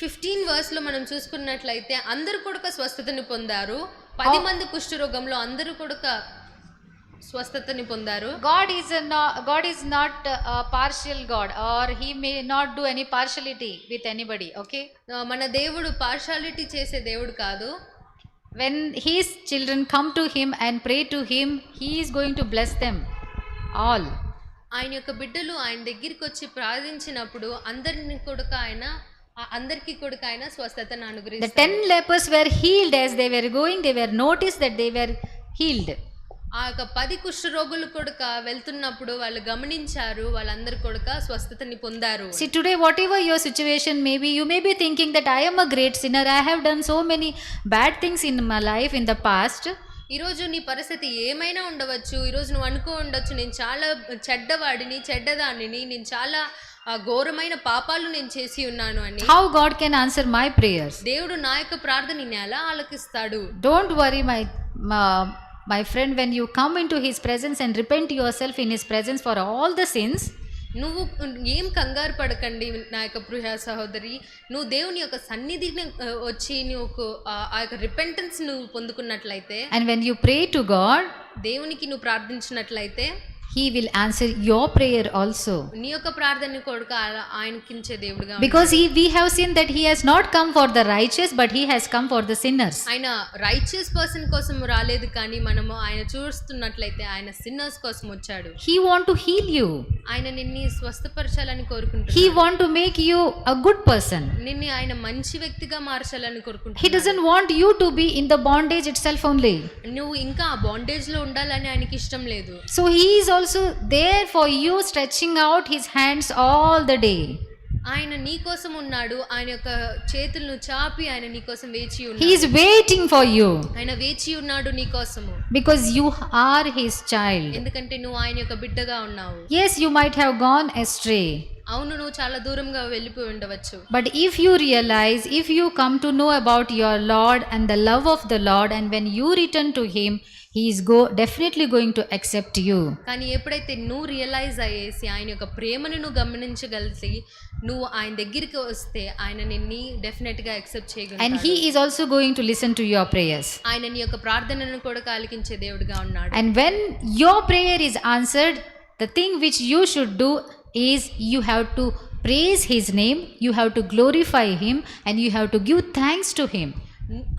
15 verse లో మనం చూసుకున్నట్లయితే అందరూ కూడా స్వస్థతని పొందారు. 10 మంది కుష్ఠరోగంలో అందరూ కూడా స్వస్థతని పొందారు. God is not a partial God, or he may not do any partiality with anybody. Okay, మన దేవుడు పార్షాలిటీ చేసే దేవుడు కాదు. when his children come to him and pray to him, he is going to bless them all. ఆయన యొక్క బిడ్డలు ఆయన దగ్గరికి వచ్చి ప్రార్థించినప్పుడు అందరికీ కూడా ఆయన స్వస్థతను The అనుగ్రహిస్తారు. 10 lepers were healed as they were going. They were noticed that they were healed. ఆ యొక్క 10 కుష్ఠరోగులు కూడా వెళ్తున్నప్పుడు వాళ్ళు గమనించారు, వాళ్ళందరూ కూడా స్వస్థతని పొందారు. See, today whatever your situation may be, you may be thinking that I am a great sinner. I have done so many bad things in my life in the past. ఈరోజు నీ పరిస్థితి ఏమైనా ఉండవచ్చు. ఈరోజు నువ్వు అనుకో ఉండొచ్చు, నేను చాలా చెడ్డదానిని, నేను చాలా ఘోరమైన పాపాలు నేను చేసి ఉన్నాను అని. How God can answer my prayers? దేవుడు నా యొక్క ప్రార్థనని ఎలా ఆలకిస్తాడు? Don't worry, my friend, when you come into his presence and repent yourself in his presence for all the sins. నువ్వు ఏం కంగారు పడకండి నా యొక్క ప్రియ సహోదరి. నువ్వు దేవుని యొక్క సన్నిధిని వచ్చి నువ్వు ఆ యొక్క రిపెంటెన్స్ నువ్వు పొందుకున్నట్లయితే, And when you pray to God, దేవునికి నువ్వు ప్రార్థించినట్లయితే he will answer your prayer also. నీ యొక్క ప్రార్థన కొడుకు ఆయనకించే దేవుడుగా. Because we have seen that he has not come for the righteous, but he has come for the sinners. ఆయన righteous person కోసం రాలేదు, కానీ మనము ఆయన చూస్తున్నట్లయితే ఆయన సిన్నర్స్ కోసం వచ్చాడు. He want to heal you. ఆయన నిన్ను స్వస్థపరచాలని కోరుకుంటున్నాడు. He want to make you a good person. నిన్ను ఆయన మంచి వ్యక్తిగా మార్చాలని కోరుకుంటున్నాడు. He doesn't want you to be in the bondage itself only. నువ్వు ఇంకా ఆ బాండేజ్ లో ఉండాలని ఆయనకి ఇష్టం లేదు. So he is also there for you, stretching out his hands all the day. ఆయన నీ కోసం ఉన్నాడు. ఆయన యొక్క చేతులను చాపి ఆయన నీ కోసం వేచి ఉన్నాడు. He is waiting for you. ఆయన వేచి ఉన్నాడు నీ కోసము. Because you are his child. ఎందుకంటే నువ్వు ఆయన యొక్క బిడ్డగా ఉన్నావు. Yes, you might have gone astray. అవును, నువ్వు చాలా దూరంగా వెళ్ళిపోయి ఉండవచ్చు. But if you realize, if you come to know about your Lord and the love of the Lord, and when you return to Him, He is definitely going to accept you. కానీ ఎప్పుడైతే నువ్వు realise అయ్యేసి ఆయన యొక్క ప్రేమను నువ్వు గమనించగలిసి నువ్వు ఆయన దగ్గరికి వస్తే ఆయన నిన్ను డెఫినెట్గా యాక్సెప్ట్ And చేయగలడు. He is also going to listen to your prayers. ఆయన నీ యొక్క ప్రార్థనను కూడా ఆలకించే దేవుడిగా ఉన్నాడు. And when your prayer is answered, the thing which you should do is you have to praise His name, you have to glorify Him, and you have to give thanks to Him.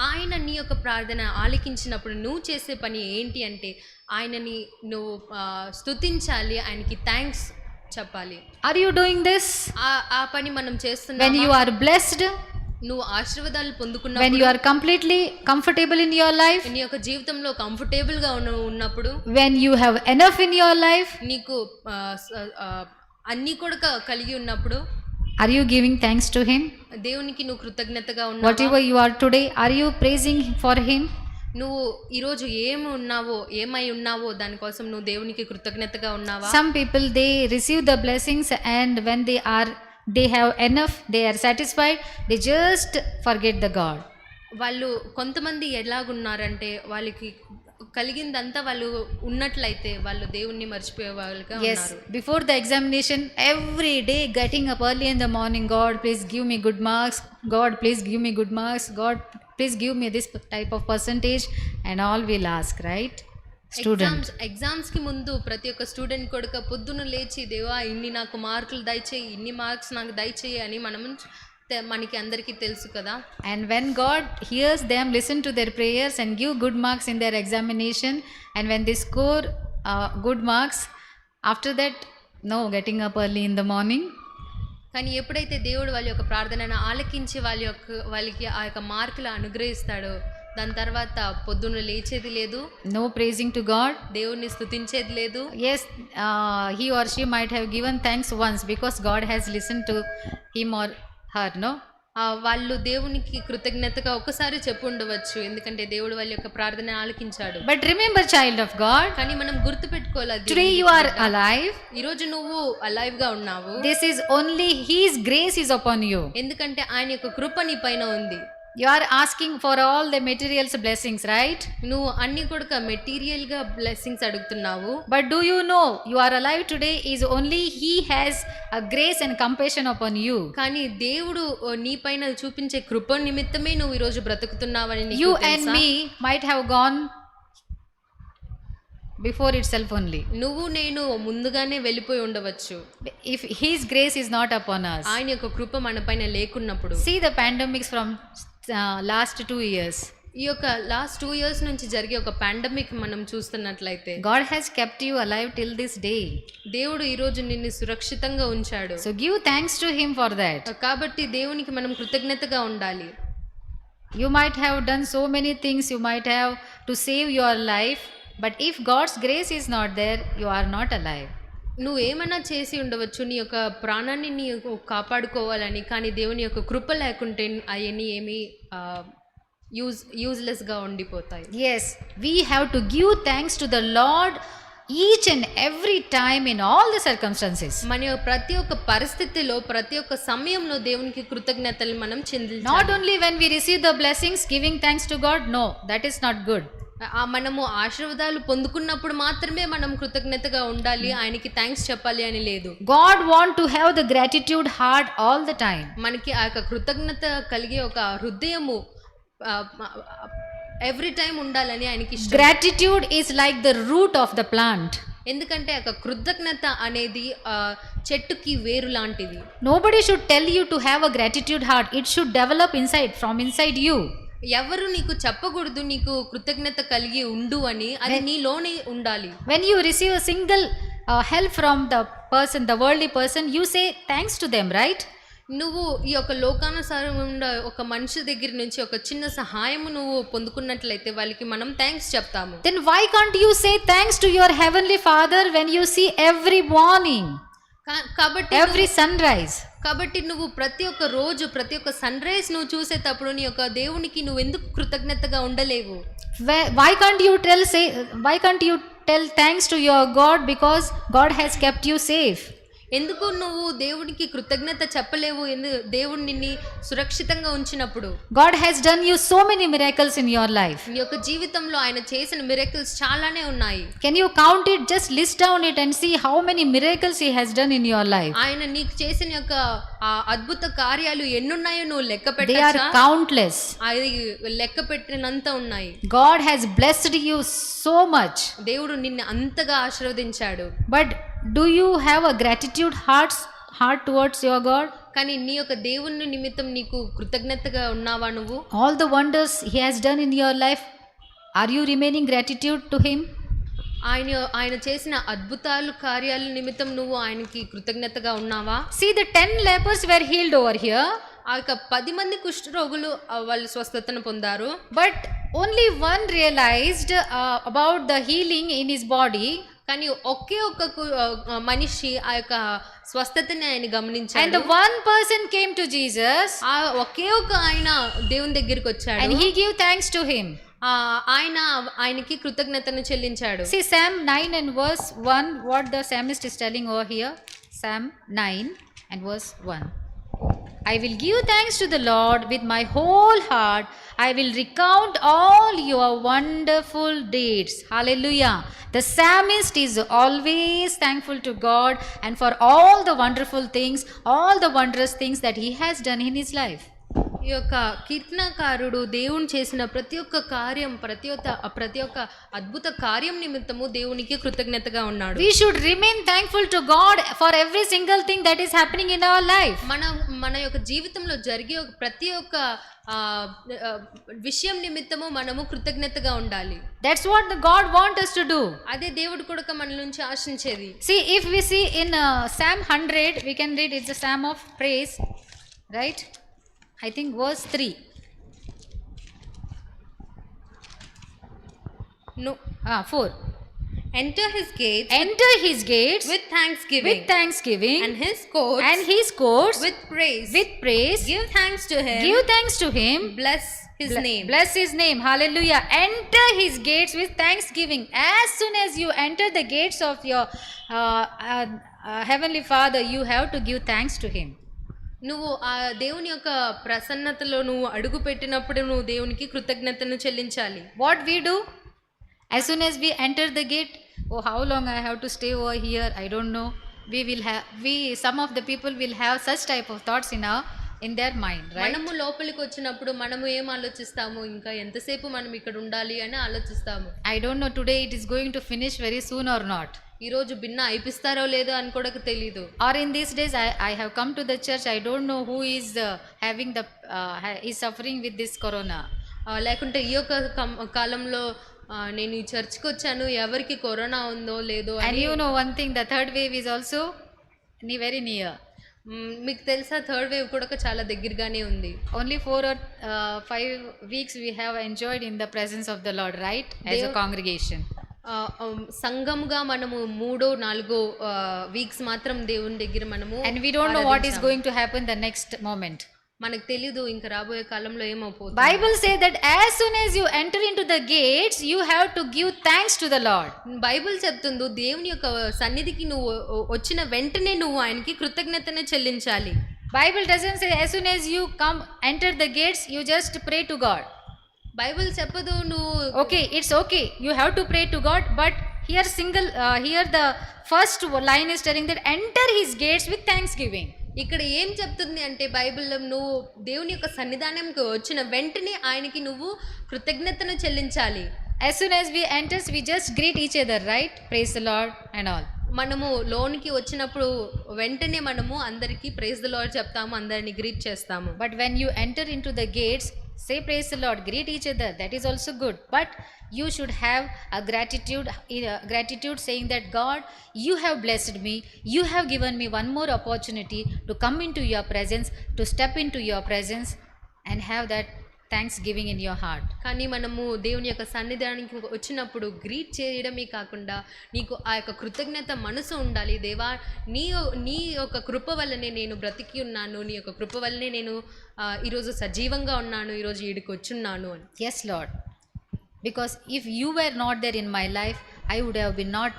ఆయన నీ యొక్క ప్రార్థన ఆలకించినప్పుడు నువ్వు చేసే పని ఏంటి అంటే ఆయనని నువ్వు స్తుతించాలి, ఆయనకి థ్యాంక్స్ చెప్పాలి. Are you doing this? ఆ పని మనం When చేస్తున్నాం. you are blessed, నువ్వు ఆశీర్వాదాలు when పొందుకున్నప్పుడు, you are completely comfortable in your life, నీ యొక్క జీవితంలో కంఫర్టబుల్ గా ఉన్నప్పుడు, when you have enough in your life, నీకు అన్ని కూడా కలిగి ఉన్నప్పుడు, are you giving thanks to Him? దేవునికి నువ్వు కృతజ్ఞతగా ఉన్నావా? Whatever you are today, are you praising for Him? నువ్వు ఈరోజు ఏమై ఉన్నావో దానికోసం నువ్వు దేవునికి కృతజ్ఞతగా ఉన్నావా? Some people, they receive the blessings, and when they have enough, they are satisfied, they just forget the God. వాళ్ళు కొంతమంది ఎలాగున్నారంటే వాళ్ళకి కలిగిందంతా వాళ్ళు ఉన్నట్లయితే వాళ్ళు దేవుణ్ణి మర్చిపోయే వాళ్ళుగా Yes, ఉన్నారు. before the examination, every day getting up early in the morning, God please give me good marks, God please give me good marks, God please give me this type of percentage, and all will ask, right? Student. Exams కి ముందు ప్రతి ఒక్క student కొడుక పొద్దున లేచి దేవా ఇన్ని నాకు మార్కులు దయచేయి, ఇన్ని మార్క్స్ నాకు దయచేయి అని మనకి అందరికీ తెలుసు కదా. And when God hears them, listen to their prayers and give good marks in their examination, and when they score good marks, after that, no getting up early in the morning. కానీ ఎప్పుడైతే దేవుడు వాళ్ళ యొక్క ప్రార్థనను ఆలకించి వాళ్ళకి ఆ యొక్క మార్కులు అనుగ్రహిస్తాడో దాని తర్వాత పొద్దున్న లేచేది లేదు, No praising to God. దేవుణ్ణి స్తుతించేది లేదు. Yes, he or she might have given thanks once because God has listened to him or her, no? వాళ్ళు దేవునికి కృతజ్ఞతగా ఒక్కసారి చెప్పు ఉండవచ్చు, ఎందుకంటే దేవుడు వాళ్ళ యొక్క ప్రార్థన ఆలకించాడు. But remember, child of God, కానీ మనం గుర్తు పెట్టుకోవాలి, today you are alive. ఈరోజు నువ్వు అలైవ్ గా ఉన్నావు. This is only His grace is upon you. ఎందుకంటే ఆయన యొక్క కృప నీ పైన ఉంది. You are asking for all the materials blessings, right? నువ్వు అన్ని కూడా మెటీరియల్ గా బ్లెస్సింగ్స్ అడుగుతున్నావు. But do you know you are alive today is only He has a grace and compassion upon you. కానీ దేవుడు నీ పైన చూపించే కృప నిమిత్తమే నువ్వు ఈ రోజు బ్రతుకుతున్నావని నీకు You తెలుసా? and me might have gone before itself only. నువ్వు నేను ముందుగానే వెళ్ళిపోయి ఉండవచ్చు. If His grace is not upon us. ఆయన యొక్క కృప మన పైన లేకున్నప్పుడు. See the pandemics from last 2 years. ఈ యొక్క లాస్ట్ 2 years నుంచి జరిగే ఒక పాండమిక్ మనం చూస్తున్నట్లయితే God has kept you alive till this day. దేవుడు ఈ రోజు నిన్ను సురక్షితంగా ఉంచాడు. So give thanks to Him for that. కాబట్టి దేవునికి మనం కృతజ్ఞతగా ఉండాలి. You might have done so many things, you might have to save your life, but if God's grace is not there, you are not alive. నువ్వు ఏమైనా చేసి ఉండవచ్చు నీ యొక్క ప్రాణాన్ని నీ కాపాడుకోవాలని, కానీ దేవుని యొక్క కృప లేకుంటే అవన్నీ ఏమి యూజ్లెస్గా ఉండిపోతాయి. Yes, we have to give thanks to the Lord each and every time in all the circumstances. మన ప్రతి ఒక్క పరిస్థితిలో ప్రతి ఒక్క సమయంలో దేవునికి కృతజ్ఞతలు మనం చెందించాలి. Not only when we receive the blessings giving thanks to God, no, that is not good. మనము ఆశీర్వాదాలు పొందుకున్నప్పుడు మాత్రమే మనం కృతజ్ఞతగా ఉండాలి, ఆయనకి థ్యాంక్స్ చెప్పాలి అని లేదు. God want to have the gratitude heart all the time. మనకి ఆ యొక్క కృతజ్ఞత కలిగే ఒక హృదయము ఎవ్రీ టైం ఉండాలని ఆయనకి ఇష్టం. Gratitude is like the root of the plant. ఎందుకంటే ఆ కృతజ్ఞత అనేది చెట్టుకి వేరు లాంటిది. Nobody should tell you to have a gratitude heart. It should develop from inside you. ఎవరు నీకు చెప్పకూడదు నీకు కృతజ్ఞత కలిగి ఉండు అని, అది నీలోనే ఉండాలి. When you receive a single help from the person, the worldly person, you say thanks to them, right? నువ్వు ఈ యొక్క లోకానుసారంగా ఒక మనిషి దగ్గర నుంచి ఒక చిన్న సహాయం నువ్వు పొందుకున్నట్లయితే వాళ్ళకి మనం థ్యాంక్స్ చెప్తాము. Then why can't you say thanks to your heavenly Father when you see every morning, కాబట్టి every sunrise? కాబట్టి నువ్వు ప్రతి ఒక్క రోజు ప్రతి ఒక్క సన్ రైజ్ నువ్వు చూసేటప్పుడు నీ యొక్క దేవునికి నువ్వు ఎందుకు కృతజ్ఞతగా ఉండలేవు? Why can't you tell thanks to your God because God has kept you safe? ఎందుకు నువ్వు దేవునికి కృతజ్ఞత చెప్పలేవు? దేవుడు నిన్ను సురక్షితంగా ఉంచినప్పుడు. God has done you so many miracles in your life. నీ యొక్క జీవితంలో ఆయన చేసిన మిరకిల్స్ చాలానే ఉన్నాయి. Can you count it? Just list down it and see how many miracles he has done in your life. ఆయన నీకు చేసిన యొక్క అద్భుత కార్యాలు ఎన్నున్నాయో నువ్వు లెక్క They are పెట్టచ్చా? countless. అది లెక్క పెట్టినంత ఉన్నాయి. God has blessed you so much. దేవుడు నిన్ను అంతగా ఆశీర్వదించాడు. But do you have a gratitude heart towards your God? కానీ నీ యొక్క దేవుని నిమిత్తం నీకు కృతజ్ఞతగా ఉన్నావా నువ్వు? All the wonders he has done in your life, are you remaining gratitude to him? ఆయన చేసిన అద్భుతాలు కార్యాల నిమిత్తం నువ్వు ఆయనకి కృతజ్ఞతగా ఉన్నావా? See, the 10 lepers were healed over here. ఆ యొక్క 10 మంది కుష్ఠరోగులు వాళ్ళు స్వస్థతను పొందారు. But only one realized about the healing in his body. కానీ ఒకే ఒక్క మనిషి ఆ యొక్క స్వస్థతని ఆయన And గమనించాడు. the one person came to Jesus ఆ ఒకే ఒక ఆయన దేవుని దగ్గరికి వచ్చాడు. and he gave thanks to him. ఆయనకి కృతజ్ఞతను చెల్లించాడు. See Psalm 9 and verse 1, what the psalmist is telling over here. Psalm 9 and verse 1. I will give thanks to the Lord with my whole heart. I will recount all your wonderful deeds. Hallelujah. The psalmist is always thankful to God and for all the wonderful things, all the wondrous things that he has done in his life. ఈ యొక్క కీర్తనకారుడు దేవుని చేసిన ప్రతి ఒక్క కార్యం, ప్రతి ఒక్క అద్భుత కార్యం నిమిత్తము దేవునికి కృతజ్ఞతగా ఉన్నాడు. We should remain thankful to God for every single thing that is happening in our life. మన యొక్క జీవితంలో జరిగే ప్రతి ఒక్క విషయం నిమిత్తము మనము కృతజ్ఞతగా ఉండాలి. That's what God wants us to do. అదే దేవుడు కూడా మన నుంచి ఆశించేది. See, if we see in Psalm 100, we can read it's a psalm of praise, right? I think verse 3. No. 4. Enter his gates with thanksgiving and his courts with praise. Give thanks to him. Bless his name. Bless his name. Hallelujah. Enter his gates with thanksgiving. As soon as you enter the gates of your heavenly Father, you have to give thanks to him. నువ్వు ఆ దేవుని యొక్క ప్రసన్నతలో నువ్వు అడుగు పెట్టినప్పుడు నువ్వు దేవునికి కృతజ్ఞతను చెల్లించాలి. What we do? As soon as we enter the gate, oh, how long I have to stay over here? I don't know. Some of the people will have such type of thoughts in their mind, right? మనము లోపలికి వచ్చినప్పుడు మనము ఏం ఆలోచిస్తాము? ఇంకా ఎంతసేపు మనం ఇక్కడ ఉండాలి అని ఆలోచిస్తాము. I don't know today it is going to finish very soon or not. ఈరోజు భిన్న అయిపిస్తారో లేదో అని కూడా తెలీదు. Or in these days I have come to the church, I don't know who is having is suffering with this corona. లేకుంటే ఈ యొక్క కాలంలో నేను ఈ చర్చ్కి వచ్చాను, ఎవరికి కరోనా ఉందో లేదో. And you know one thing, the third wave is also very near. మీకు తెలుసా థర్డ్ వేవ్ కూడా చాలా దగ్గరగానే ఉంది. Only 4 or 5 weeks we have enjoyed in the presence of the Lord, right? As a congregation. సంఘముగా మనము 3-4 వీక్స్ మాత్రం దేవుని దగ్గర మనము. And we don't know what is going to happen the next moment. మనకు తెలీదు ఇంకా రాబోయే కాలంలో ఏమవుతుంది. Bible say that as soon as you enter into the gates, you have to give thanks to the Lord. Bible చెప్తుంది దేవుని యొక్క సన్నిధికి నువ్వు వచ్చిన వెంటనే నువ్వు ఆయనకి కృతజ్ఞతను చెల్లించాలి. Bible doesn't say as soon as you enter the gates, you just pray to God. Bible చెప్పదు నువ్వు okay, it's okay, you have to pray to God, but here the first line is telling that enter his gates with thanksgiving. ఇక్కడ ఏం చెప్తుంది అంటే బైబిల్లో నువ్వు దేవుని యొక్క సన్నిధానంకి వచ్చిన వెంటనే ఆయనకి నువ్వు కృతజ్ఞతను చెల్లించాలి. As soon as we enter, we just greet each other, right? Praise the Lord and all. మనము లోనికి వచ్చినప్పుడు వెంటనే మనము అందరికీ ప్రైజ్ ద లార్డ్ చెప్తాము, అందరిని గ్రీట్ చేస్తాము. But when you enter into the gates, say praise the Lord, greet each other, that is also good. But you should have a gratitude saying that God, you have blessed me, you have given me one more opportunity to come into your presence, to step into your presence and have that thanksgiving in your heart. కానీ మనము దేవుని యొక్క సన్నిధానానికి వచ్చినప్పుడు greet చేయడమే కాకుండా నీకు ఆ యొక్క కృతజ్ఞత మనసు ఉండాలి. దేవా, నీ యొక్క కృప వల్లనే నేను బ్రతికి ఉన్నాను, నీ యొక్క కృప వల్లనే నేను ఈరోజు సజీవంగా ఉన్నాను, ఈరోజు ఈడికి వచ్చున్నాను అని. Yes Lord, because if you were not there in my life, I would have been not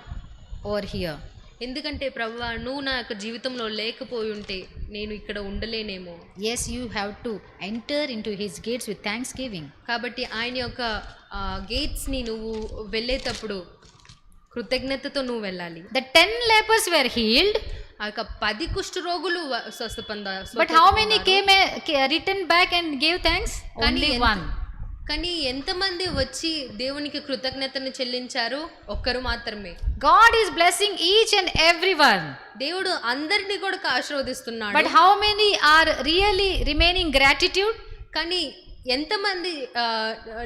over here. ఎందుకంటే ప్రభువా నువ్వు నా యొక్క జీవితంలో లేకపోయి ఉంటే నేను ఇక్కడ ఉండలేనేమో. Yes, you have to enter into his gates with thanksgiving. కాబట్టి ఆయన యొక్క గేట్స్ని నువ్వు వెళ్ళేటప్పుడు కృతజ్ఞతతో నువ్వు వెళ్ళాలి. The 10 lepers were healed, ఆ యొక్క 10 కుష్ఠరోగులు but how many returned back and gave thanks? Only one. కానీ ఎంతమంది వచ్చి దేవునికి కృతజ్ఞతను చెల్లించారు? ఒక్కరు మాత్రమే. God is blessing each and everyone. దేవుడు అందరినీ కూడా ఆశీర్వదిస్తున్నాడు. But how many are really remaining gratitude? కానీ ఎంతమంది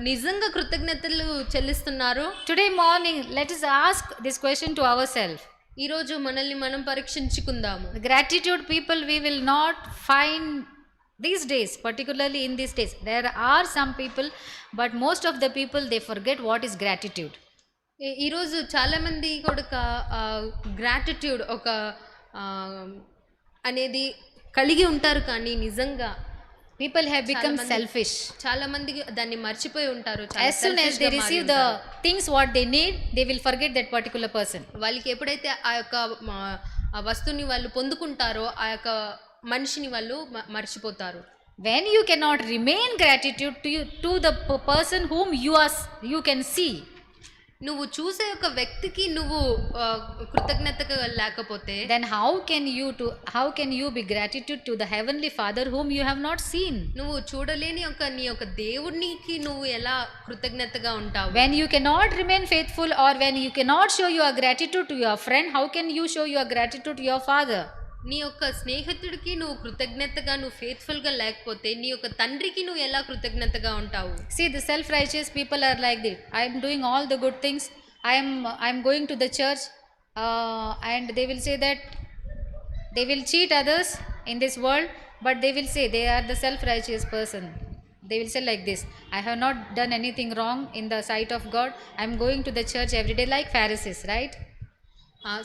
నిజంగా కృతజ్ఞతలు చెల్లిస్తున్నారు? Today morning, let us ask this question to ourselves. ఈరోజు మనల్ని మనం పరీక్షించుకుందాము. The gratitude people we will not find these days, particularly in these days. There are some people, but most of the people they forget what is gratitude. ఈరోజు చాలామంది కూడా gratitude ఒక అనేది కలిగి ఉంటారు, కానీ నిజంగా People have become selfish. చాలా మంది దాన్ని మర్చిపోయి ఉంటారు. As soon as they receive the things what they need, they will forget that particular person. వాళ్ళకి ఎప్పుడైతే ఆ యొక్క వస్తువుని వాళ్ళు పొందుకుంటారో ఆ యొక్క మనిషిని వాళ్ళు మర్చిపోతారు. When you cannot remain gratitude to the person whom you can see, నువ్వు చూసే ఒక వ్యక్తికి నువ్వు కృతజ్ఞతగా లేకపోతే then how can you be gratitude to the heavenly Father whom you have not seen? నువ్వు చూడలేని నీ యొక్క దేవునికి నువ్వు ఎలా కృతజ్ఞతగా ఉంటావు? When you cannot remain faithful, or when you cannot show your gratitude to your friend, how can you show your gratitude to your father? నీ యొక్క స్నేహితుడికి నువ్వు కృతజ్ఞతగా నువ్వు ఫెయిత్ఫుల్గా లేకపోతే నీ యొక్క తండ్రికి నువ్వు ఎలా కృతజ్ఞతగా ఉంటావు? See, the self-righteous people are like this. I am doing all the good things. I am going to the church, and they will say that they will cheat others in this world, but they will say they are the self-righteous person. They will say like this: I have not done anything wrong in the sight of God. I am going to the church every day like Pharisees, right?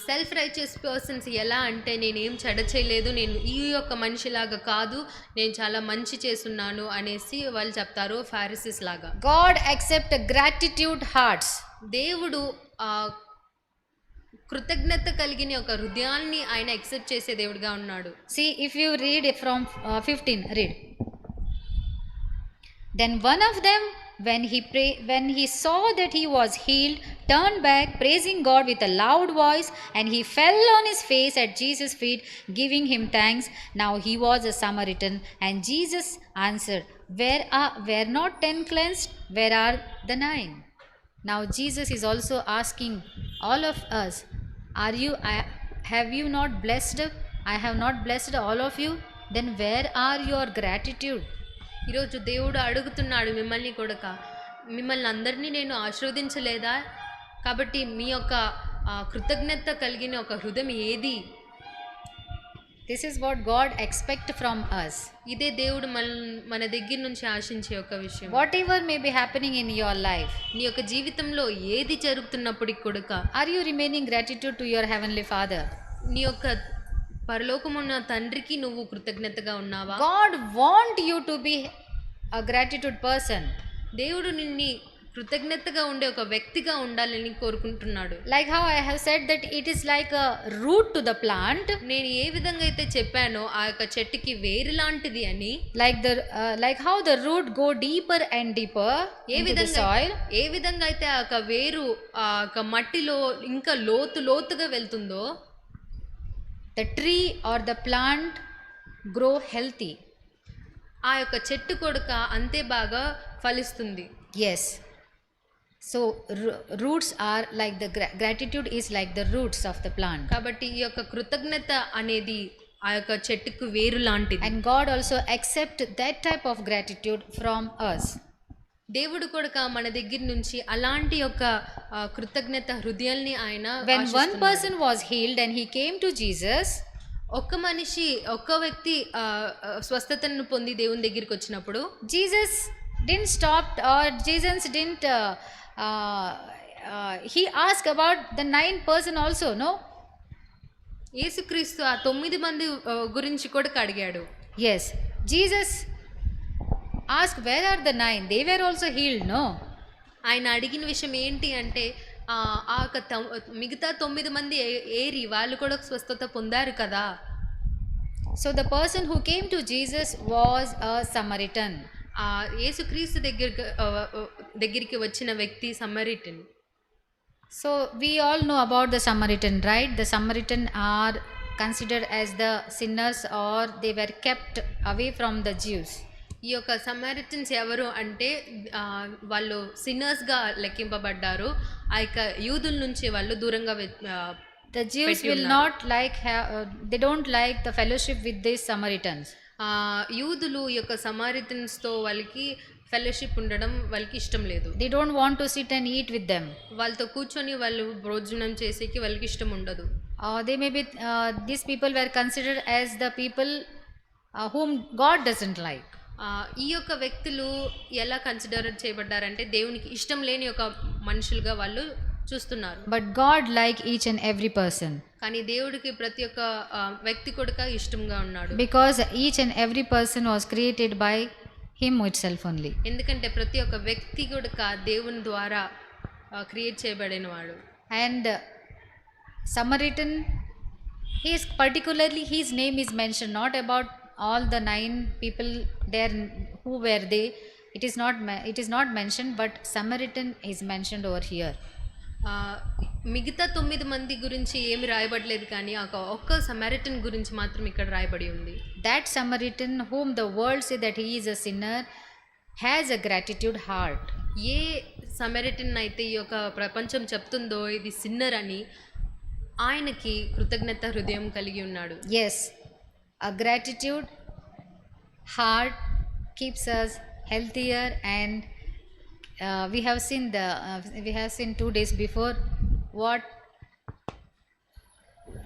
Self righteous persons ఎలా అంటే నేనేం చెడ చేయలేదు, నేను ఈ యొక్క మనిషిలాగా కాదు, నేను చాలా మంచి చేస్తున్నాను అనేసి వాళ్ళు చెప్తారు, ఫారిసిస్ లాగా. God accept gratitude hearts. దేవుడు కృతజ్ఞత కలిగిన ఒక హృదయాన్ని ఆయన యాక్సెప్ట్ చేసే దేవుడిగా ఉన్నాడు. See, if you read from 15, read. Then one of them, when he saw that he was healed, turned back, praising God with a loud voice, and he fell on his face at Jesus' feet, giving him thanks. Now he was a Samaritan. And Jesus answered, were not 10 cleansed? Where are the 9? Now Jesus is also asking all of us, have you not blessed? I have not blessed all of you. Then where are your gratitude? ఈరోజు దేవుడు అడుగుతున్నాడు మిమ్మల్ని కూడా, మిమ్మల్ని అందరినీ నేను ఆశీర్వదించలేదా? కాబట్టి మీ యొక్క కృతజ్ఞత కలిగిన ఒక హృదయం ఏది? This is what God expects from us. ఇదే దేవుడు మన దగ్గర నుంచి ఆశించే ఒక విషయం. Whatever may be happening in your life, నీ యొక్క జీవితంలో ఏది జరుగుతున్నప్పటికీ కూడా, are you remaining gratitude to your heavenly Father? నీ యొక్క పరలోకమున్న తండ్రికి నువ్వు కృతజ్ఞతగా ఉన్నావా? God want you to be a gratitude person. దేవుడు నిన్ను కృతజ్ఞతగా ఉండే ఒక వ్యక్తిగా ఉండాలని కోరుకుంటున్నాడు. Like how I have said that it is like a root to the plant. నేను ఏ విధంగా అయితే చెప్పానో ఆ యొక్క చెట్టుకి వేరు లాంటిది అని, like how the root go deeper and deeper into the soil. ఏ విధంగా అయితే ఆ యొక్క వేరు ఆ యొక్క మట్టిలో ఇంకా లోతుగా వెళ్తుందో, the tree or the plant grow healthy. ఆ యొక్క చెట్టు కొడుక అంతే బాగా ఫలిస్తుంది. Yes. So roots are like the gratitude is like the roots of the plant. కాబట్టి ఈ యొక్క కృతజ్ఞత అనేది ఆ యొక్క చెట్టుకు వేరు లాంటిది. And God also accept that type of gratitude from us. దేవుడు కూడా మన దగ్గర నుంచి అలాంటి యొక్క కృతజ్ఞత హృదయాల్ని ఆయన when one person was healed and he came to Jesus, ఒక్క వ్యక్తి స్వస్థతను పొంది దేవుని దగ్గరికి వచ్చినప్పుడు, Jesus didn't stop, or Jesus didn't he asked about the 9 person also, no? యేసుక్రీస్తు ఆ 9 మంది గురించి కూడా అడిగాడు. Yes, Jesus asked where are the 9? They were also healed, no? ఆయన అడిగిన విషయం ఏంటి అంటే ఆ యొక్క మిగతా 9 మంది ఏరి వాళ్ళు కూడా స్వస్థత పొందారు కదా. So the person who came to Jesus was a Samaritan. యేసుక్రీస్తు దగ్గరికి వచ్చిన వ్యక్తి Samaritan. So we all know about the Samaritan, right? The Samaritan are considered as the sinners, or they were kept away from the Jews. ఈ యొక్క సమరిటన్స్ ఎవరు అంటే వాళ్ళు సిన్నర్స్గా లెక్కింపబడ్డారు. ఆ యొక్క యూదుల నుంచి వాళ్ళు దూరంగా The Jews will not like they don't like the fellowship with these Samaritans. యూదులు ఈ యొక్క సమారిటన్స్తో వాళ్ళకి ఫెలోషిప్ ఉండడం వాళ్ళకి ఇష్టం లేదు. They don't want to sit and eat with them. వాళ్ళతో కూర్చొని వాళ్ళు భోజనం చేసేకి వాళ్ళకి ఇష్టం ఉండదు. They may be these people were considered as the people whom God doesn't like. ఈ యొక్క వ్యక్తులు ఎలా కన్సిడర్ చేయబడ్డారంటే దేవునికి ఇష్టం లేని ఒక మనుషులుగా వాళ్ళు చూస్తున్నారు. But God like each and every person. కానీ దేవుడికి ప్రతి ఒక్క వ్యక్తి కూడా ఇష్టంగా ఉన్నాడు. Because each and every person was created by him itself only. ఎందుకంటే ప్రతి ఒక్క వ్యక్తి కూడా దేవుని ద్వారా క్రియేట్ చేయబడిన వాడు. And Samaritan, he is particularly, his name is mentioned, not about all the 9 people there who were they. It is not mentioned, but Samaritan is mentioned over here. మిగతా 9 మంది గురించి ఏమి రాయబడలేదు, కానీ ఒక్క సమరిటన్ గురించి మాత్రం ఇక్కడ రాయబడి ఉంది. That Samaritan whom the world say that he is a sinner has a gratitude heart. A Samaritan అయితే ఈ యొక్క ప్రపంచం చెప్తుందో ఇది సిన్నర్ అని, ఆయనకి కృతజ్ఞత హృదయం కలిగి ఉన్నాడు. Yes, a gratitude heart keeps us healthier, and we have seen 2 days before what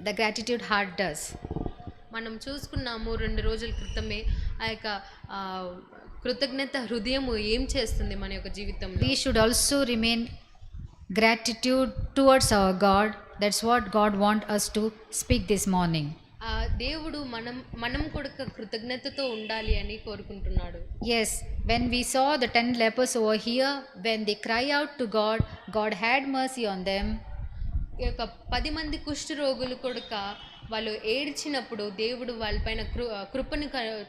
the gratitude heart does. మనం చూసుకున్నాము 2 రోజుల క్రితమే ఆ యొక్క కృతజ్ఞత హృదయము ఏం చేస్తుంది మన యొక్క జీవితంలో. We should also remain gratitude towards our God. That's what God want us to speak this morning. దేవుడు మనం కూడా కృతజ్ఞతతో ఉండాలి అని కోరుకుంటున్నాడు. Yes, when we saw the 10 lepers over here, when they cry out to God, God had mercy on them. ఈ యొక్క 10 మంది కుష్ఠరోగులు కూడా వాళ్ళు ఏడ్చినప్పుడు దేవుడు వాళ్ళపైన కృపను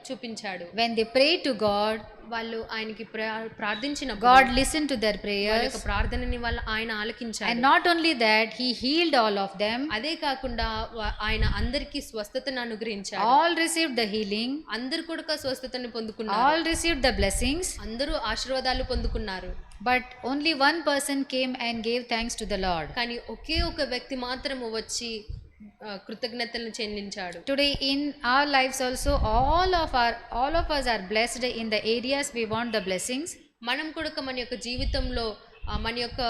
చూపించాడు. When they prayed to God, వాళ్ళు ఆయనకి ప్రార్థించినప్పుడు God listened to their prayers. వాళ్ళ ప్రార్థనని ఆయన ఆలకించాడు. And not only that, he healed all of them. అదే కాకుండా ఆయన అందరికీ స్వస్థతను అనుగ్రహించాడు. All received the healing. అందరూ కూడా స్వస్థతను పొందుకున్నారు. All received the blessings. అందరూ ఆశీర్వాదాలు పొందుకున్నారు. But only one person came and gave thanks to the Lord. కానీ ఒకే ఒక వ్యక్తి మాత్రము వచ్చి కృతజ్ఞతలను చెల్లించాడు. Today in our lives also, all of us are blessed in the areas we want the blessings. మనం కూడా మన యొక్క జీవితంలో మన యొక్క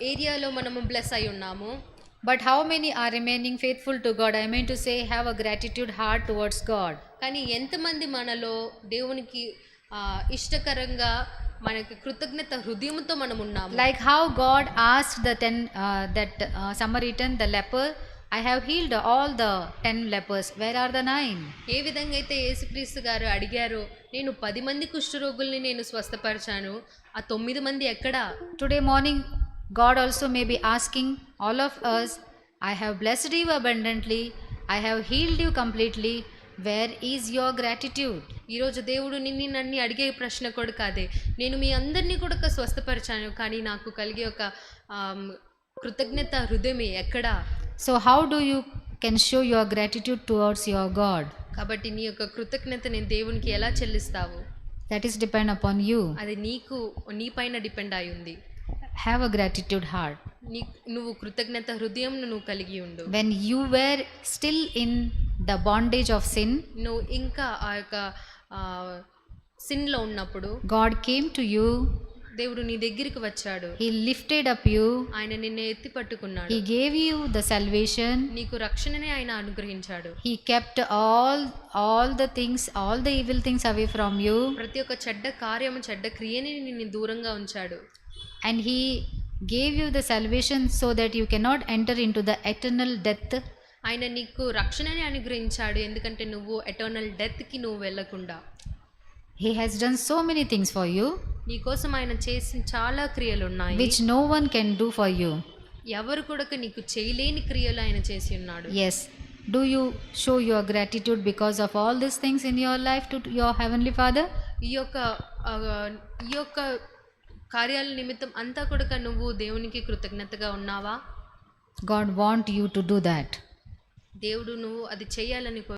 ఏరియాలో మనము బ్లెస్ అయి ఉన్నాము. But how many are remaining faithful to God? I mean to say, have a gratitude heart towards God. కానీ ఎంతమంది మనలో దేవునికి ఇష్టకరంగా మనకి కృతజ్ఞత హృదయంతో మనం ఉన్నాము. Like how God asked the 10 Samaritan, the leper, I have healed all the 10 lepers. Where are the 9? ఏ విధంగా అయితే యేసుక్రీస్తు గారు అడిగారు, నేను 10 మంది కుష్ఠరోగుల్ని నేను స్వస్థపరిచాను, ఆ 9 మంది ఎక్కడా? Today morning God also may be asking all of us, I have blessed you abundantly, I have healed you completely. Where is your gratitude? ఈరోజు దేవుడు నన్ను అడిగే ప్రశ్న కూడా కాదే, నేను మీ అందరినీ కూడా స్వస్థపరిచాను, కానీ నాకు కలిగే ఒక కృతజ్ఞత హృదయమే ఎక్కడా? So how do you can show your gratitude towards your God? కాబట్టి నీ యొక్క కృతజ్ఞతని దేవునికి ఎలా చెల్లిస్తావు? That is depend upon you. అది నీ పైన డిపెండ్ అయి ఉంది. Have a gratitude heart. నువ్వు కృతజ్ఞత హృదయం నువ్వు కలిగి ఉండు. When you were still in the bondage of sin, నువ్వు ఇంకా ఆ యొక్క సిన్ లో ఉన్నప్పుడు God came to you. దేవుడు నీ దగ్గరికి వచ్చాడు. He lifted up you. ఆయన నిన్ను ఎత్తి పట్టుకున్నాడు. He gave you the salvation. నీకు రక్షణనే ఆయన అనుగ్రహించాడు. He kept all the things, all the evil things away from you. ప్రతి ఒక్క చెడ్డ కార్యము, చెడ్డ క్రియని నిన్ను దూరంగా ఉంచాడు. And he gave you the salvation so that you cannot enter into the eternal death. ఆయన నీకు రక్షణని అనుగ్రహించాడు, ఎందుకంటే నువ్వు ఎటర్నల్ డెత్ కి నువ్వు వెళ్ళకుండా. He has done so many things for you, నీ కోసం ఆయన చేసిన చాలా క్రియలు ఉన్నాయి, which no one can do for you. ఎవరు కూడా నీకు చేయలేని క్రియలు ఆయన చేసి ఉన్నాడు. Yes. Do you show your gratitude because of all these things in your life to your Heavenly Father? ఈ యొక్క కార్యాల నిమిత్తం అంతా కూడా నువ్వు దేవునికి కృతజ్ఞతగా ఉన్నావా? God want you to do that. దేవుడు నువ్వు అది చేయాలని